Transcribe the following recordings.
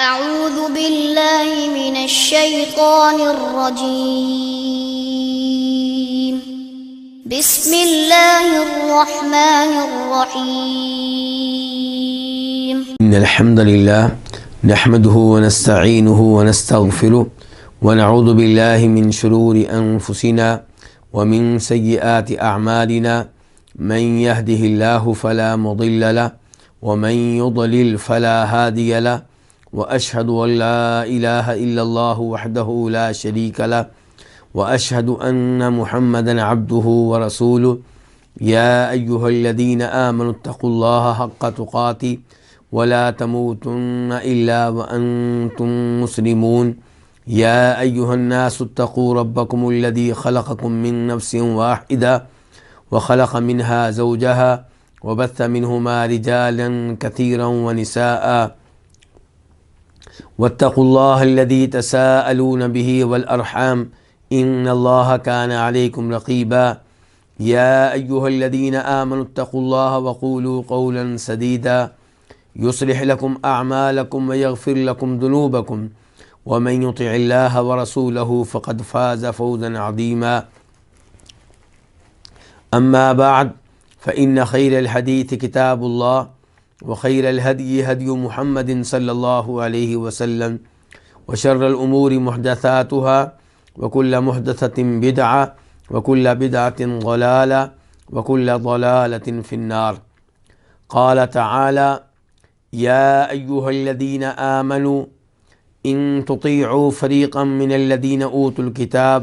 أعوذ بالله من الشيطان الرجيم بسم الله الرحمن الرحيم إن الحمد لله نحمده ونستعينه ونستغفره ونعوذ بالله من شرور أنفسنا ومن سيئات أعمالنا من يهده الله فلا مضل له ومن يضلل فلا هادي له وأشهد أن لا إله إلا الله وحده لا شريك له وأشهد أن محمدا عبده ورسوله يا أيها الذين آمنوا اتقوا الله حق تقاته ولا تموتن إلا وأنتم مسلمون يا أيها الناس اتقوا ربكم الذي خلقكم من نفس واحدة وخلق منها زوجها وبث منهما رجالا كثيرا ونساء واتقوا الله الذي تساءلون به والأرحام إن الله كان عليكم رقيبا يا أيها الذين آمنوا اتقوا الله وقولوا قولا سديدا يصلح لكم أعمالكم ويغفر لكم ذنوبكم ومن يطع الله ورسوله فقد فاز فوزا عظيما أما بعد فإن خير الحديث كتاب الله وخير الهدي هدي محمد صلى الله عليه وسلم وشر الأمور محدثاتها وكل محدثة بدعة وكل بدعة ضلالة وكل ضلالة في النار. قال تعالى يا أيها الذين آمنوا إن تطيعوا فريقا من الذين أوتوا الكتاب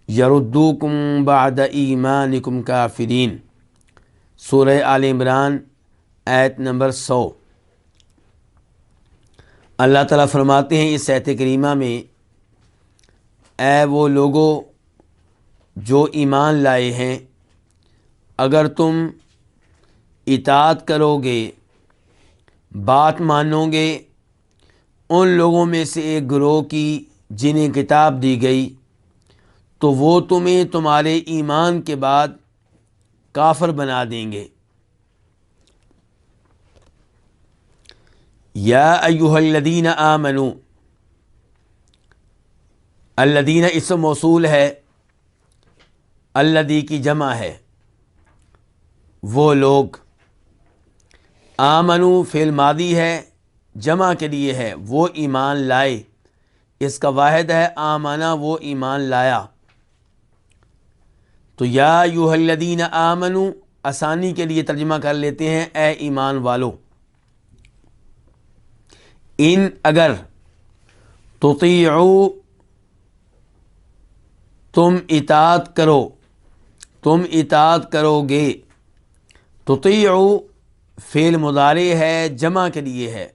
يردوكم بعد إيمانكم كافرين. سورہ آل عمران آیت نمبر 100۔ اللہ تعالیٰ فرماتے ہیں اس آیت کریمہ میں، اے وہ لوگو جو ایمان لائے ہیں، اگر تم اطاعت کرو گے، بات مانو گے ان لوگوں میں سے ایک گروہ کی جنہیں کتاب دی گئی، تو وہ تمہیں تمہارے ایمان کے بعد کافر بنا دیں گے۔ یا ایھا الذین آمنوا، الذین اسم موصول ہے، الذی کی جمع ہے وہ لوگ، آمنو فعل ماضی ہے، جمع کے لیے ہے وہ ایمان لائے، اس کا واحد ہے آمنا، وہ ایمان لایا۔ تو یا ایھا الذین آمنو آسانی کے لیے ترجمہ کر لیتے ہیں اے ایمان والو۔ ان اگر، تطیعوا تم اطاعت کرو، تم اطاعت کرو گے، تطیعوا فعل مضارع ہے، جمع کے لیے ہے،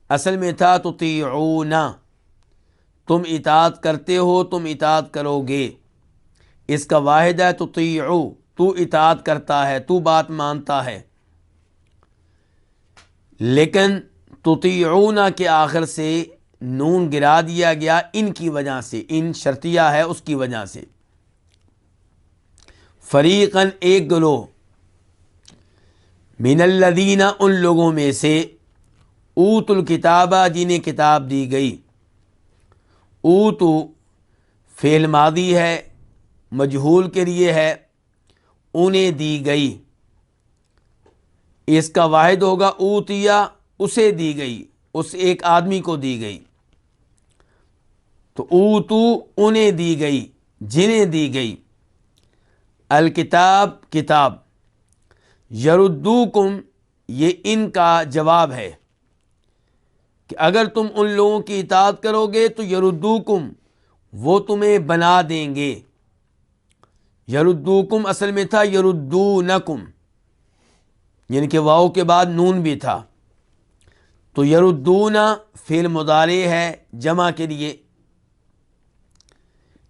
اصل میں تھا تطیعون، تم اطاعت کرتے ہو، تم اطاعت کرو گے، اس کا واحد ہے تطیعو، تو اطاعت کرتا ہے، تو بات مانتا ہے۔ لیکن تطیعون کے آخر سے نون گرا دیا گیا ان کی وجہ سے، ان شرطیہ ہے اس کی وجہ سے۔ فریقاً ایک گروہ، من الذین ان لوگوں میں سے، اوتوا الکتابہ جنہیں کتاب دی گئی۔ اوتو فعل ماضی ہے، مجہول کے لیے ہے، انہیں دی گئی، اس کا واحد ہوگا اوتیا، اسے دی گئی، اس ایک آدمی کو دی گئی، تو اوتو انہیں دی گئی، جنہیں دی گئی، الکتاب کتاب، یردوکم یہ ان کا جواب ہے کہ اگر تم ان لوگوں کی اطاعت کرو گے تو یردوکم وہ تمہیں بنا دیں گے۔ یردوکم اصل میں تھا یردونکم، یعنی کہ واؤ کے بعد نون بھی تھا، تو یردون فعل مضارع ہے، جمع کے لیے،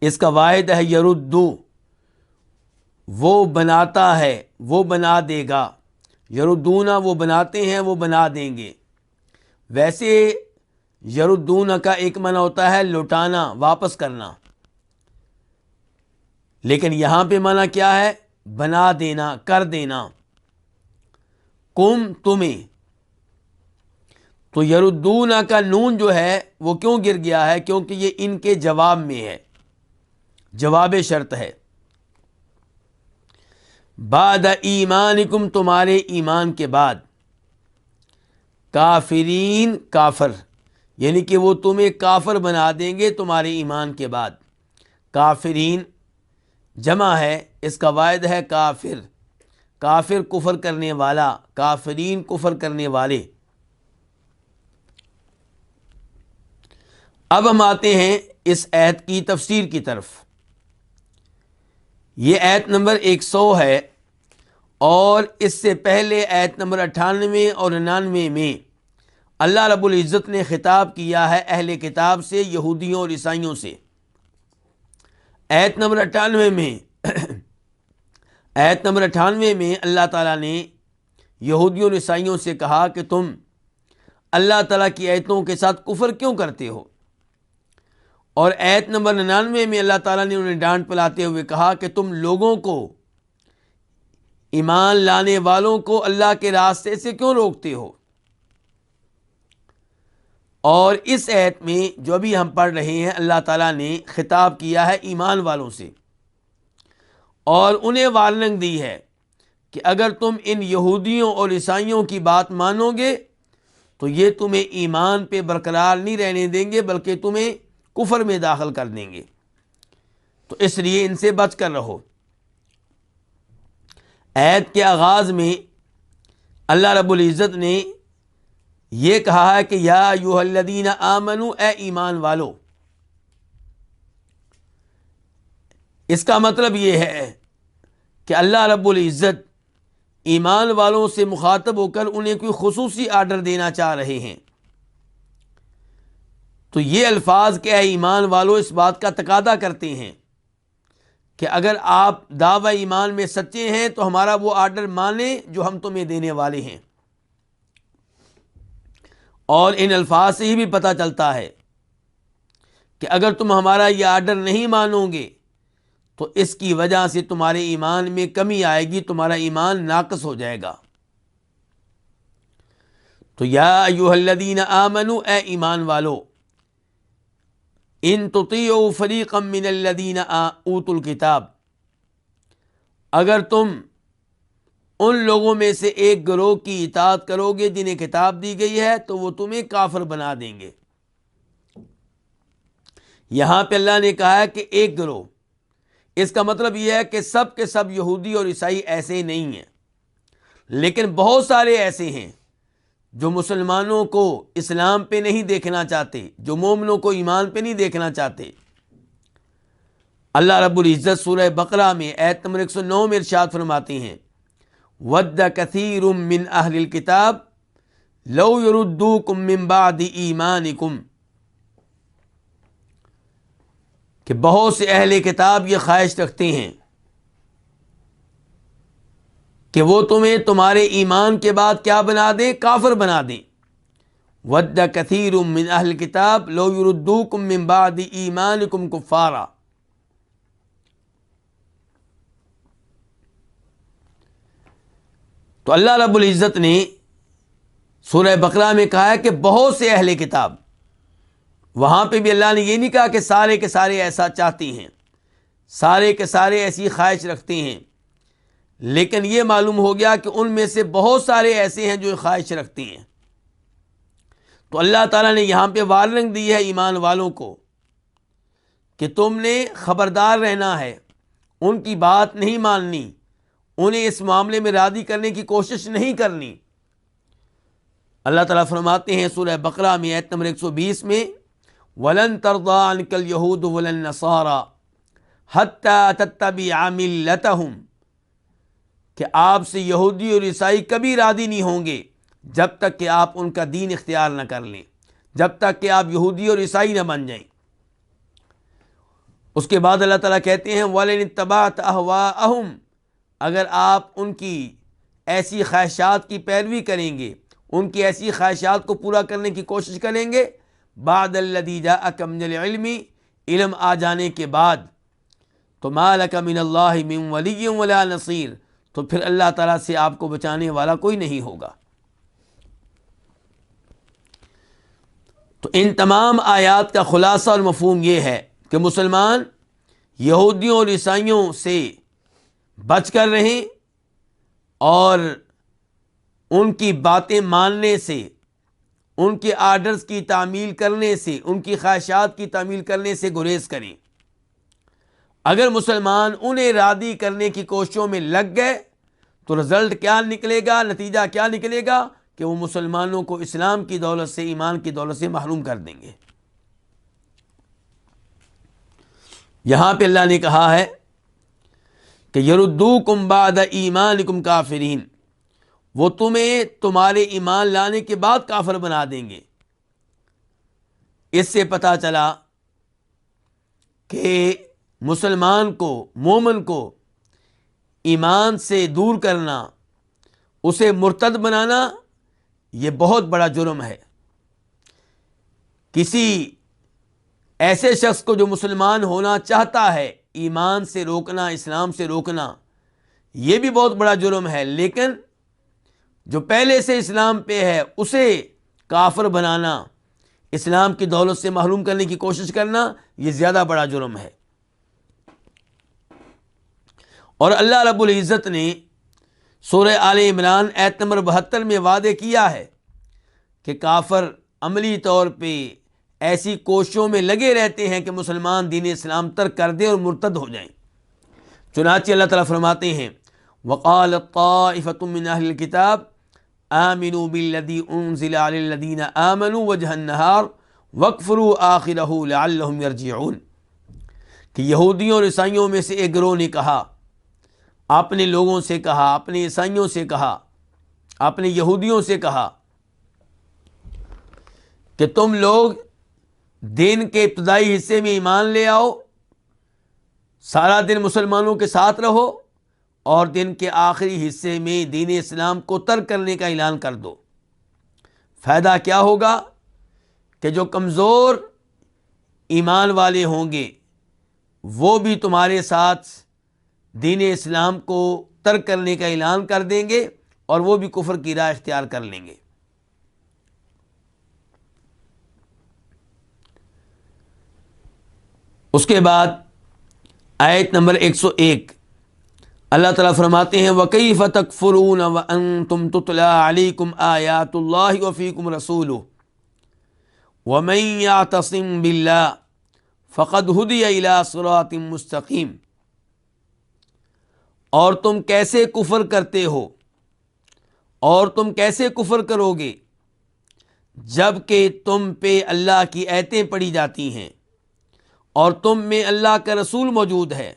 اس کا واحد ہے یردو، وہ بناتا ہے، وہ بنا دے گا، یردون وہ بناتے ہیں، وہ بنا دیں گے۔ ویسے یردون کا ایک معنی ہوتا ہے لوٹانا، واپس کرنا، لیکن یہاں پہ معنی کیا ہے؟ بنا دینا، کر دینا۔ کم تمہیں، تو یردون کا نون جو ہے وہ کیوں گر گیا ہے؟ کیونکہ یہ ان کے جواب میں ہے، جواب شرط ہے۔ بعد ایمانکم، تمہارے ایمان کے بعد، کافرین، کافر، یعنی کہ وہ تمہیں کافر بنا دیں گے تمہارے ایمان کے بعد۔ کافرین جمع ہے، اس کا واحد ہے کافر، کافر کفر کرنے والا، کافرین کفر کرنے والے۔ اب ہم آتے ہیں اس آیت کی تفسیر کی طرف۔ یہ آیت نمبر 100 ہے، اور اس سے پہلے آیت نمبر 98 اور 99 میں اللہ رب العزت نے خطاب کیا ہے اہل کتاب سے، یہودیوں اور عیسائیوں سے۔ آیت نمبر 98 میں اللہ تعالیٰ نے یہودیوں اور عیسائیوں سے کہا کہ تم اللہ تعالیٰ کی آیتوں کے ساتھ کفر کیوں کرتے ہو، اور آیت نمبر 99 میں اللہ تعالیٰ نے انہیں ڈانٹ پلاتے ہوئے کہا کہ تم لوگوں کو، ایمان لانے والوں کو اللہ کے راستے سے کیوں روکتے ہو۔ اور اس آیت میں جو ابھی ہم پڑھ رہے ہیں، اللہ تعالیٰ نے خطاب کیا ہے ایمان والوں سے، اور انہیں وارننگ دی ہے کہ اگر تم ان یہودیوں اور عیسائیوں کی بات مانو گے تو یہ تمہیں ایمان پہ برقرار نہیں رہنے دیں گے، بلکہ تمہیں کفر میں داخل کر دیں گے، تو اس لیے ان سے بچ کر رہو۔ آیت کے آغاز میں اللہ رب العزت نے یہ کہا ہے کہ یا ایھا الذین آمنوا، اے ایمان والو۔ اس کا مطلب یہ ہے کہ اللہ رب العزت ایمان والوں سے مخاطب ہو کر انہیں کوئی خصوصی آرڈر دینا چاہ رہے ہیں۔ تو یہ الفاظ کہ اے ایمان والو اس بات کا تقاضا کرتے ہیں کہ اگر آپ دعوی ایمان میں سچے ہیں تو ہمارا وہ آرڈر مانیں جو ہم تمہیں دینے والے ہیں۔ اور ان الفاظ سے ہی بھی پتہ چلتا ہے کہ اگر تم ہمارا یہ آرڈر نہیں مانو گے تو اس کی وجہ سے تمہارے ایمان میں کمی آئے گی، تمہارا ایمان ناقص ہو جائے گا۔ تو یا ایھا الذین آمنوا، اے ایمان والو، ان تطیعوا فریقا من الذین اوتوا الکتاب، اگر تم ان لوگوں میں سے ایک گروہ کی اطاعت کرو گے جنہیں کتاب دی گئی ہے تو وہ تمہیں کافر بنا دیں گے۔ یہاں پہ اللہ نے کہا ہے کہ ایک گروہ، اس کا مطلب یہ ہے کہ سب کے سب یہودی اور عیسائی ایسے نہیں ہیں، لیکن بہت سارے ایسے ہیں جو مسلمانوں کو اسلام پہ نہیں دیکھنا چاہتے، جو مومنوں کو ایمان پہ نہیں دیکھنا چاہتے۔ اللہ رب العزت سورہ بقرہ میں آیت نمبر 109 میں ارشاد فرماتے ہیں وَدَّ كَثِيرٌ مِّنْ أَهْلِ الْكِتَابِ لَوْ يُرُدُّوكُم مِّن بَعْدِ إِيمَانِكُمْ، کہ بہت سے اہل کتاب یہ خواہش رکھتے ہیں کہ وہ تمہیں تمہارے ایمان کے بعد کیا بنا دیں؟ کافر بنا دیں۔ وَدَّ كَثِيرٌ مِّنْ أَهْلِ الْكِتَابِ لَوْ يُرُدُّوكُم مِّن بَعْدِ إِيمَانِكُمْ كُفَّارًا۔ تو اللہ رب العزت نے سورہ بقرہ میں کہا ہے کہ بہت سے اہل کتاب، وہاں پہ بھی اللہ نے یہ نہیں کہا کہ سارے کے سارے ایسا چاہتے ہیں، سارے کے سارے ایسی خواہش رکھتے ہیں، لیکن یہ معلوم ہو گیا کہ ان میں سے بہت سارے ایسے ہیں جو خواہش رکھتے ہیں۔ تو اللہ تعالیٰ نے یہاں پہ وارننگ دی ہے ایمان والوں کو کہ تم نے خبردار رہنا ہے، ان کی بات نہیں ماننی، انہیں اس معاملے میں راضی کرنے کی کوشش نہیں کرنی۔ اللہ تعالیٰ فرماتے ہیں سورہ بقرہ میں آیت نمبر 120 میں وَلَن تَرْضَىٰ عَنْكَ الْيَهُودُ وَلَا النَّصَارَىٰ حَتَّىٰ تَتَّبِعَ مِلَّتَهُمْ، کہ آپ سے یہودی اور عیسائی کبھی راضی نہیں ہوں گے جب تک کہ آپ ان کا دین اختیار نہ کر لیں، جب تک کہ آپ یہودی اور عیسائی نہ بن جائیں۔ اس کے بعد اللہ تعالیٰ کہتے ہیں وَلَئِنِ اتَّبَعْتَ أَهْوَاءَهُمْ، اگر آپ ان کی ایسی خواہشات کی پیروی کریں گے، ان کی ایسی خواہشات کو پورا کرنے کی کوشش کریں گے، بعد الذی جاءک من العلم، علم آ جانے کے بعد، تو ما لک من اللہ من ولی ولا نصیر، تو پھر اللہ تعالیٰ سے آپ کو بچانے والا کوئی نہیں ہوگا۔ تو ان تمام آیات کا خلاصہ اور مفہوم یہ ہے کہ مسلمان یہودیوں اور عیسائیوں سے بچ کر رہیں اور ان کی باتیں ماننے سے، ان کے آرڈرز کی تعمیل کرنے سے، ان کی خواہشات کی تعمیل کرنے سے گریز کریں۔ اگر مسلمان انہیں راضی کرنے کی کوششوں میں لگ گئے تو رزلٹ کیا نکلے گا، نتیجہ کیا نکلے گا کہ وہ مسلمانوں کو اسلام کی دولت سے، ایمان کی دولت سے محروم کر دیں گے۔ یہاں پہ اللہ نے کہا ہے کہ یردوکم بعد ایمانکم کافرین، وہ تمہیں تمہارے ایمان لانے کے بعد کافر بنا دیں گے۔ اس سے پتہ چلا کہ مسلمان کو، مومن کو ایمان سے دور کرنا، اسے مرتد بنانا، یہ بہت بڑا جرم ہے۔ کسی ایسے شخص کو جو مسلمان ہونا چاہتا ہے، ایمان سے روکنا، اسلام سے روکنا، یہ بھی بہت بڑا جرم ہے، لیکن جو پہلے سے اسلام پہ ہے اسے کافر بنانا، اسلام کی دولت سے محروم کرنے کی کوشش کرنا، یہ زیادہ بڑا جرم ہے۔ اور اللہ رب العزت نے سورہ آل عمران آیت نمبر 72 میں وعدے کیا ہے کہ کافر عملی طور پہ ایسی کوششوں میں لگے رہتے ہیں کہ مسلمان دین اسلام ترک کر دیں اور مرتد ہو جائیں۔ چنانچہ اللہ تعالیٰ فرماتے ہیں وَقَالَتْ طَائِفَةٌ مِّنْ أَهْلِ الْكِتَابِ آمِنُوا بِالَّذِي أُنزِلَ عَلَى الَّذِينَ آمَنُوا وَجْهَ النَّهَارِ وَاكْفُرُوا آخِرَهُ لَعَلَّهُمْ يَرْجِعُونَ کہ یہودیوں اور عیسائیوں میں سے ایک گروہ نے کہا، اپنے لوگوں سے کہا، اپنے عیسائیوں سے کہا، اپنے یہودیوں سے کہا کہ تم لوگ دین کے ابتدائی حصے میں ایمان لے آؤ، سارا دن مسلمانوں کے ساتھ رہو، اور دن کے آخری حصے میں دین اسلام کو ترک کرنے کا اعلان کر دو۔ فائدہ کیا ہوگا کہ جو کمزور ایمان والے ہوں گے وہ بھی تمہارے ساتھ دین اسلام کو ترک کرنے کا اعلان کر دیں گے اور وہ بھی کفر کی راہ اختیار کر لیں گے۔ اس کے بعد آیت نمبر 101 اللہ تعالیٰ فرماتے ہیں وَكَيْفَ تَكْفُرُونَ وَأَنْتُمْ تُتْلَى عَلَيْكُمْ آيَاتُ اللَّهِ وَفِيكُمْ رَسُولُهُ وَمَنْ يَعْتَصِمْ بِاللَّهِ فَقَدْ هُدِيَ إِلَىٰ صِرَاطٍ مُسْتَقِيمٍ، اور تم کیسے کفر کرتے ہو، اور تم کیسے کفر کرو گے جب کہ تم پہ اللہ کی آیتیں پڑھی جاتی ہیں اور تم میں اللہ کا رسول موجود ہے،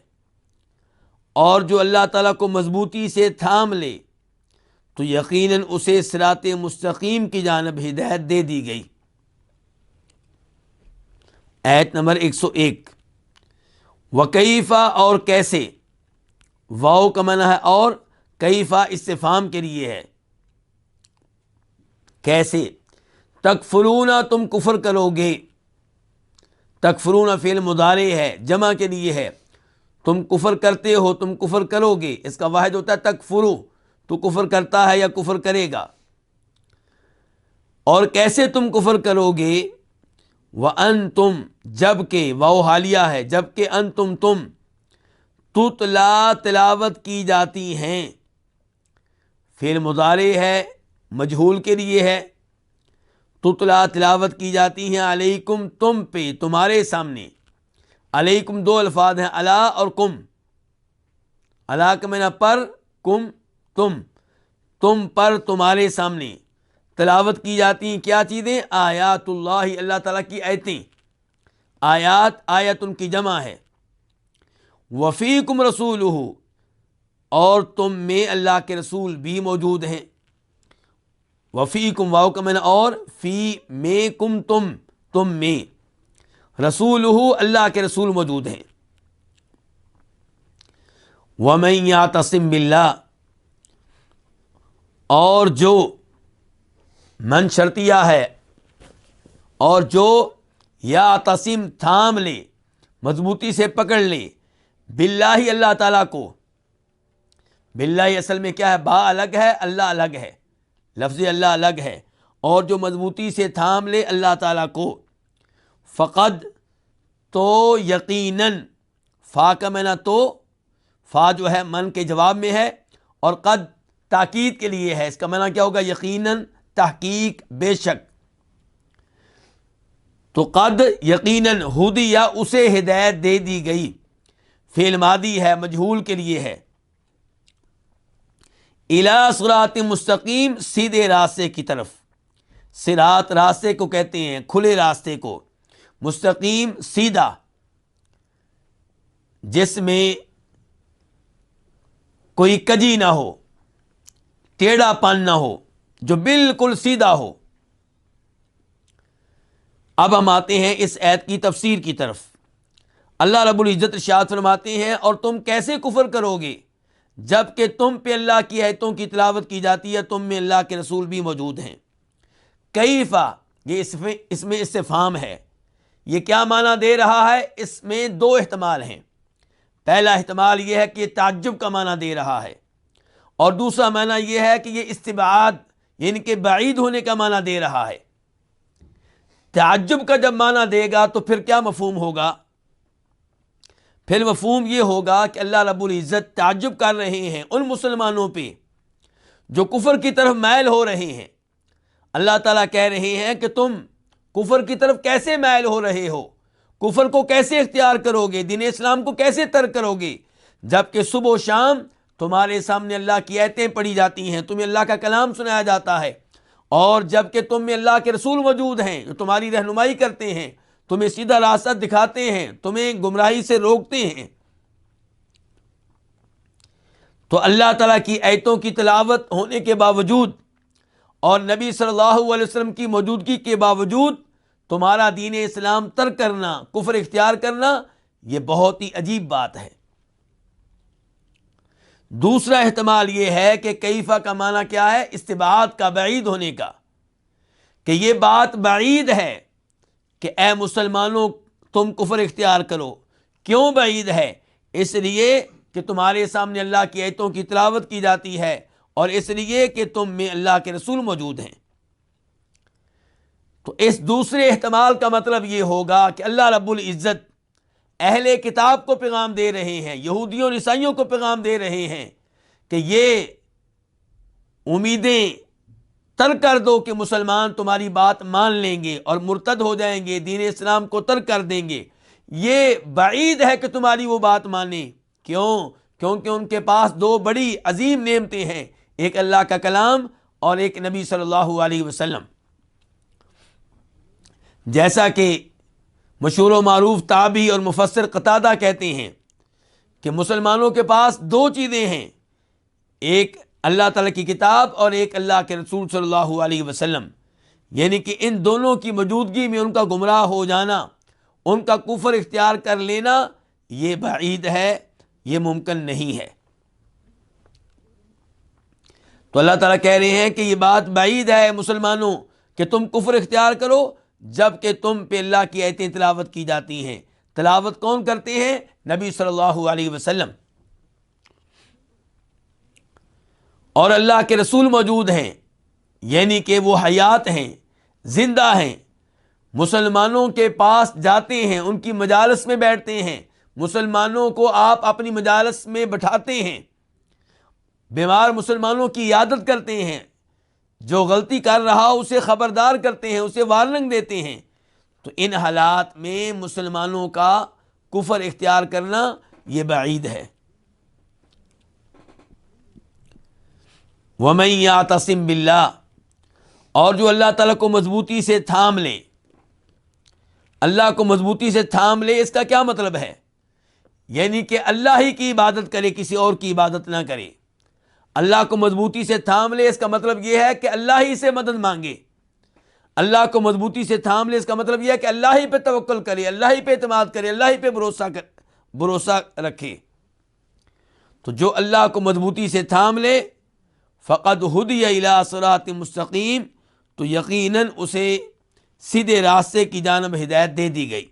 اور جو اللہ تعالیٰ کو مضبوطی سے تھام لے تو یقیناً اسے صراط مستقیم کی جانب ہدایت دے دی گئی۔ آیت نمبر 101 وکیفا، اور کیسے، واو کا معنی ہے اور، کیفا استفہام کے لیے ہے، کیسے، تکفرون تم کفر کرو گے، تکفرون فعل مضارع ہے، جمع کے لیے ہے، تم کفر کرتے ہو، تم کفر کرو گے، اس کا واحد ہوتا ہے تکفرو، تو کفر کرتا ہے یا کفر کرے گا۔ اور کیسے تم کفر کرو گے، وَأَنْتُمْ، جب کہ، واو حالیہ ہے، جب کہ انتم تم، تتلا تلاوت کی جاتی ہیں، فعل مضارع ہے، مجہول کے لیے ہے، تتلا تلاوت کی جاتی ہیں، علیکم تم پہ، تمہارے سامنے۔ علیکم دو الفاظ ہیں، علی اور کم۔ علی کا معنی پر، کم تم پر، تمہارے سامنے تلاوت کی جاتی ہیں کیا چیزیں؟ آیات اللہ، اللہ تعالیٰ کی آیتیں۔ آیات، آیت ان کی جمع ہے۔ وفیکم رسولہ، اور تم میں اللہ کے رسول بھی موجود ہیں۔ وفیکم، واو کا معنی اور، فی میں کم تم میں، رسولہ اللہ کے رسول موجود ہیں۔ وَمَن يَعْتَصِم بِاللَّهِ، اور جو من شرطیہ ہے، اور جو یعتصم تھام لے، مضبوطی سے پکڑ لے، باللہ اللہ تعالیٰ کو، باللہ اصل میں کیا ہے، با الگ ہے، اللہ الگ ہے، لفظ اللہ الگ ہے، اور جو مضبوطی سے تھام لے اللہ تعالیٰ کو، فقد تو یقیناً، فا کا معنی تو، فا جو ہے من کے جواب میں ہے، اور قد تاکید کے لیے ہے، اس کا معنی کیا ہوگا؟ یقیناً، تحقیق، بے شک۔ تو قد یقیناً ہدیہ اسے ہدایت دے دی گئی، فعل ماضی ہے، مجہول کے لیے ہے، الی صراط مستقیم، سیدھے راستے کی طرف۔ صراط راستے کو کہتے ہیں، کھلے راستے کو، مستقیم سیدھا، جس میں کوئی کجی نہ ہو، ٹیڑھا پن نہ ہو، جو بالکل سیدھا ہو۔ اب ہم آتے ہیں اس آیت کی تفسیر کی طرف۔ اللہ رب العزت ارشاد فرماتے ہیں، اور تم کیسے کفر کرو گے جب کہ تم پہ اللہ کی آیتوں کی تلاوت کی جاتی ہے، تم میں اللہ کے رسول بھی موجود ہیں۔ کیفا، یہ اس میں استفہام ہے، یہ کیا معنی دے رہا ہے؟ اس میں دو احتمال ہیں۔ پہلا احتمال یہ ہے کہ یہ تعجب کا معنی دے رہا ہے، اور دوسرا معنی یہ ہے کہ یہ استبعاد، یعنی کہ بعید ہونے کا معنی دے رہا ہے۔ تعجب کا جب معنی دے گا تو پھر کیا مفہوم ہوگا؟ پھر مفہوم یہ ہوگا کہ اللہ رب العزت تعجب کر رہے ہیں ان مسلمانوں پہ جو کفر کی طرف مائل ہو رہے ہیں۔ اللہ تعالیٰ کہہ رہے ہیں کہ تم کفر کی طرف کیسے مائل ہو رہے ہو، کفر کو کیسے اختیار کرو گے، دین اسلام کو کیسے ترک کرو گے، جبکہ صبح و شام تمہارے سامنے اللہ کی آیتیں پڑھی جاتی ہیں، تمہیں اللہ کا کلام سنایا جاتا ہے، اور جبکہ تم میں اللہ کے رسول موجود ہیں جو تمہاری رہنمائی کرتے ہیں، تمہیں سیدھا راستہ دکھاتے ہیں، تمہیں گمراہی سے روکتے ہیں۔ تو اللہ تعالیٰ کی آیتوں کی تلاوت ہونے کے باوجود اور نبی صلی اللہ علیہ وسلم کی موجودگی کے باوجود تمہارا دین اسلام ترک کرنا، کفر اختیار کرنا، یہ بہت ہی عجیب بات ہے۔ دوسرا احتمال یہ ہے کہ کیفا کا معنی کیا ہے؟ استبعاد کا، بعید ہونے کا، کہ یہ بات بعید ہے کہ اے مسلمانوں تم کفر اختیار کرو۔ کیوں بعید ہے؟ اس لیے کہ تمہارے سامنے اللہ کی آیتوں کی تلاوت کی جاتی ہے، اور اس لیے کہ تم میں اللہ کے رسول موجود ہیں۔ تو اس دوسرے احتمال کا مطلب یہ ہوگا کہ اللہ رب العزت اہل کتاب کو پیغام دے رہے ہیں، یہودیوں اور عیسائیوں کو پیغام دے رہے ہیں کہ یہ امیدیں ترک کر دو کہ مسلمان تمہاری بات مان لیں گے اور مرتد ہو جائیں گے، دین اسلام کو ترک کر دیں گے۔ یہ بعید ہے کہ تمہاری وہ بات مانیں۔ کیوں؟ کیونکہ ان کے پاس دو بڑی عظیم نعمتیں ہیں، ایک اللہ کا کلام اور ایک نبی صلی اللہ علیہ وسلم۔ جیسا کہ مشہور و معروف تابعی اور مفسر قتادہ کہتے ہیں کہ مسلمانوں کے پاس دو چیزیں ہیں، ایک اللہ تعالیٰ کی کتاب اور ایک اللہ کے رسول صلی اللہ علیہ وسلم، یعنی کہ ان دونوں کی موجودگی میں ان کا گمراہ ہو جانا، ان کا کفر اختیار کر لینا، یہ بعید ہے، یہ ممکن نہیں ہے۔ تو اللہ تعالیٰ کہہ رہے ہیں کہ یہ بات بعید ہے مسلمانوں کہ تم کفر اختیار کرو جب کہ تم پہ اللہ کی آیتیں تلاوت کی جاتی ہیں۔ تلاوت کون کرتے ہیں؟ نبی صلی اللہ علیہ وسلم، اور اللہ کے رسول موجود ہیں، یعنی کہ وہ حیات ہیں، زندہ ہیں، مسلمانوں کے پاس جاتے ہیں، ان کی مجالس میں بیٹھتے ہیں، مسلمانوں کو آپ اپنی مجالس میں بٹھاتے ہیں، بیمار مسلمانوں کی عیادت کرتے ہیں، جو غلطی کر رہا اسے خبردار کرتے ہیں، اسے وارننگ دیتے ہیں۔ تو ان حالات میں مسلمانوں کا کفر اختیار کرنا یہ بعید ہے۔ وَمَن يَعْتَصِم بِاللَّهِ، اور جو اللہ تعالیٰ کو مضبوطی سے تھام لے۔ اللہ کو مضبوطی سے تھام لے، اس کا کیا مطلب ہے؟ یعنی کہ اللہ ہی کی عبادت کرے، کسی اور کی عبادت نہ کرے۔ اللہ کو مضبوطی سے تھام لے، اس کا مطلب یہ ہے کہ اللہ ہی سے مدد مانگے۔ اللہ کو مضبوطی سے تھام لے، اس کا مطلب یہ ہے کہ اللہ ہی پہ توکل کرے، اللہ ہی پہ اعتماد کرے، اللہ ہی پہ بھروسہ رکھے۔ تو جو اللہ کو مضبوطی سے تھام لے، فقد ہدی الی صراط مستقیم، تو یقیناً اسے سیدھے راستے کی جانب ہدایت دے دی گئی۔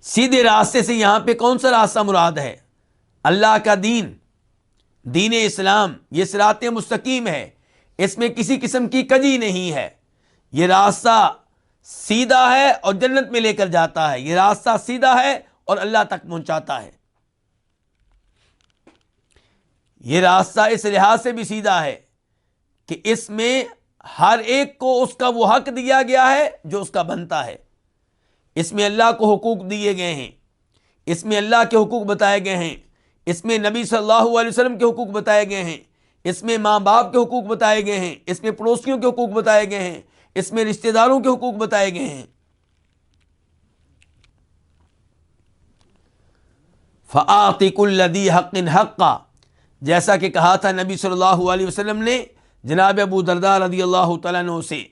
سیدھے راستے سے یہاں پہ کون سا راستہ مراد ہے؟ اللہ کا دین، دین اسلام، یہ صراط مستقیم ہے، اس میں کسی قسم کی کجی نہیں ہے۔ یہ راستہ سیدھا ہے اور جنت میں لے کر جاتا ہے، یہ راستہ سیدھا ہے اور اللہ تک پہنچاتا ہے۔ یہ راستہ اس لحاظ سے بھی سیدھا ہے کہ اس میں ہر ایک کو اس کا وہ حق دیا گیا ہے جو اس کا بنتا ہے۔ اس میں اللہ کو حقوق دیے گئے ہیں، اس میں اللہ کے حقوق بتائے گئے ہیں، اس میں نبی صلی اللہ علیہ وسلم کے حقوق بتائے گئے ہیں، اس میں ماں باپ کے حقوق بتائے گئے ہیں، اس میں پڑوسیوں کے حقوق بتائے گئے ہیں، اس میں رشتہ داروں کے حقوق بتائے گئے ہیں۔ فَآتِ كُلَّ ذِي حَقٍّ حَقًّا، جیسا کہ کہا تھا نبی صلی اللہ علیہ وسلم نے جناب ابو درداء رضی اللہ تعالیٰ عنہ سے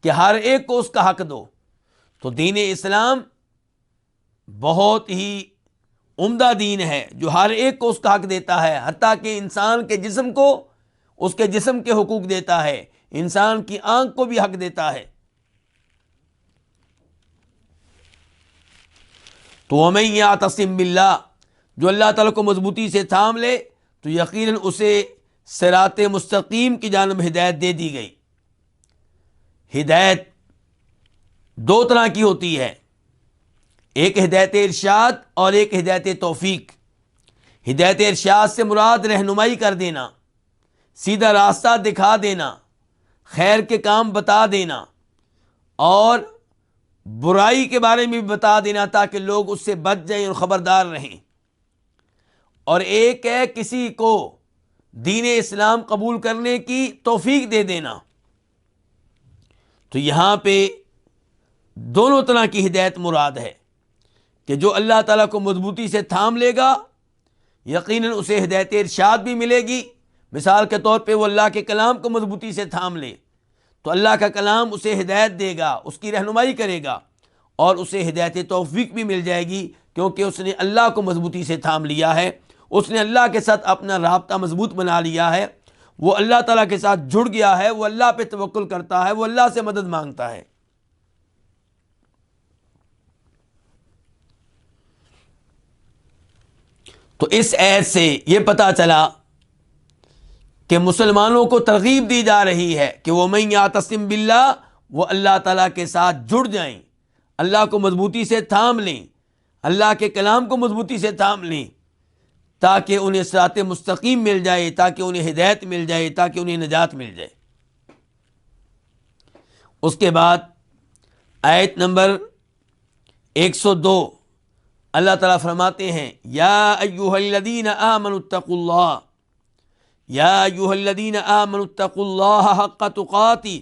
کہ ہر ایک کو اس کا حق دو۔ تو دین اسلام بہت ہی عمدہ دین ہے جو ہر ایک کو اس کا حق دیتا ہے، حتیٰ کہ انسان کے جسم کو اس کے جسم کے حقوق دیتا ہے، انسان کی آنکھ کو بھی حق دیتا ہے۔ تو وَمَن يَعْتَصِم بِاللَّهِ، جو اللہ تعالیٰ کو مضبوطی سے تھام لے تو یقیناً اسے صراط مستقیم کی جانب ہدایت دے دی گئی۔ ہدایت دو طرح کی ہوتی ہے، ایک ہدایت ارشاد اور ایک ہدایت توفیق۔ ہدایت ارشاد سے مراد رہنمائی کر دینا، سیدھا راستہ دکھا دینا، خیر کے کام بتا دینا اور برائی کے بارے میں بھی بتا دینا تاکہ لوگ اس سے بچ جائیں اور خبردار رہیں۔ اور ایک ہے کسی کو دین اسلام قبول کرنے کی توفیق دے دینا۔ تو یہاں پہ دونوں طرح کی ہدایت مراد ہے کہ جو اللہ تعالیٰ کو مضبوطی سے تھام لے گا یقیناً اسے ہدایت ارشاد بھی ملے گی۔ مثال کے طور پہ وہ اللہ کے کلام کو مضبوطی سے تھام لے تو اللہ کا کلام اسے ہدایت دے گا، اس کی رہنمائی کرے گا اور اسے ہدایت توفیق بھی مل جائے گی، کیونکہ اس نے اللہ کو مضبوطی سے تھام لیا ہے، اس نے اللہ کے ساتھ اپنا رابطہ مضبوط بنا لیا ہے، وہ اللہ تعالیٰ کے ساتھ جڑ گیا ہے، وہ اللہ پہ توکل کرتا ہے، وہ اللہ سے مدد مانگتا ہے۔ تو اس آیت سے یہ پتہ چلا کہ مسلمانوں کو ترغیب دی جا رہی ہے کہ وَمَن يَعْتَصِم بِاللَّهِ، وہ اللہ تعالیٰ کے ساتھ جڑ جائیں، اللہ کو مضبوطی سے تھام لیں، اللہ کے کلام کو مضبوطی سے تھام لیں تاکہ انہیں صراط مستقیم مل جائے، تاکہ انہیں ہدایت مل جائے، تاکہ انہیں نجات مل جائے۔ اس کے بعد آیت نمبر 102 اللہ تعالیٰ فرماتے ہیں یا ایھا الذین آمنوا اتقوا اللہ، یا ایھا الذین آمنوا اتقوا اللہ حق تقاتہ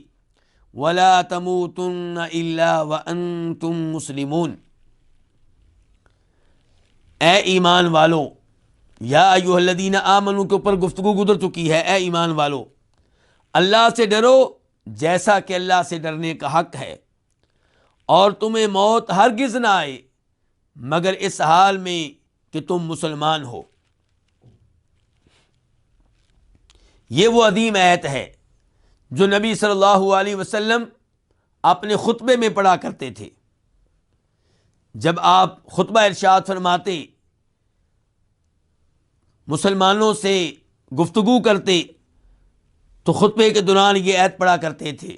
ولا تموتن الا وانتم مسلمون۔ اے ایمان والو، یا ایھا الذین آمنوا کے اوپر گفتگو گزر چکی ہے، اے ایمان والو اللہ سے ڈرو جیسا کہ اللہ سے ڈرنے کا حق ہے، اور تمہیں موت ہرگز نہ آئے مگر اس حال میں کہ تم مسلمان ہو۔ یہ وہ عظیم آیت ہے جو نبی صلی اللہ علیہ وسلم اپنے خطبے میں پڑھا کرتے تھے۔ جب آپ خطبہ ارشاد فرماتے، مسلمانوں سے گفتگو کرتے تو خطبے کے دوران یہ آیت پڑھا کرتے تھے۔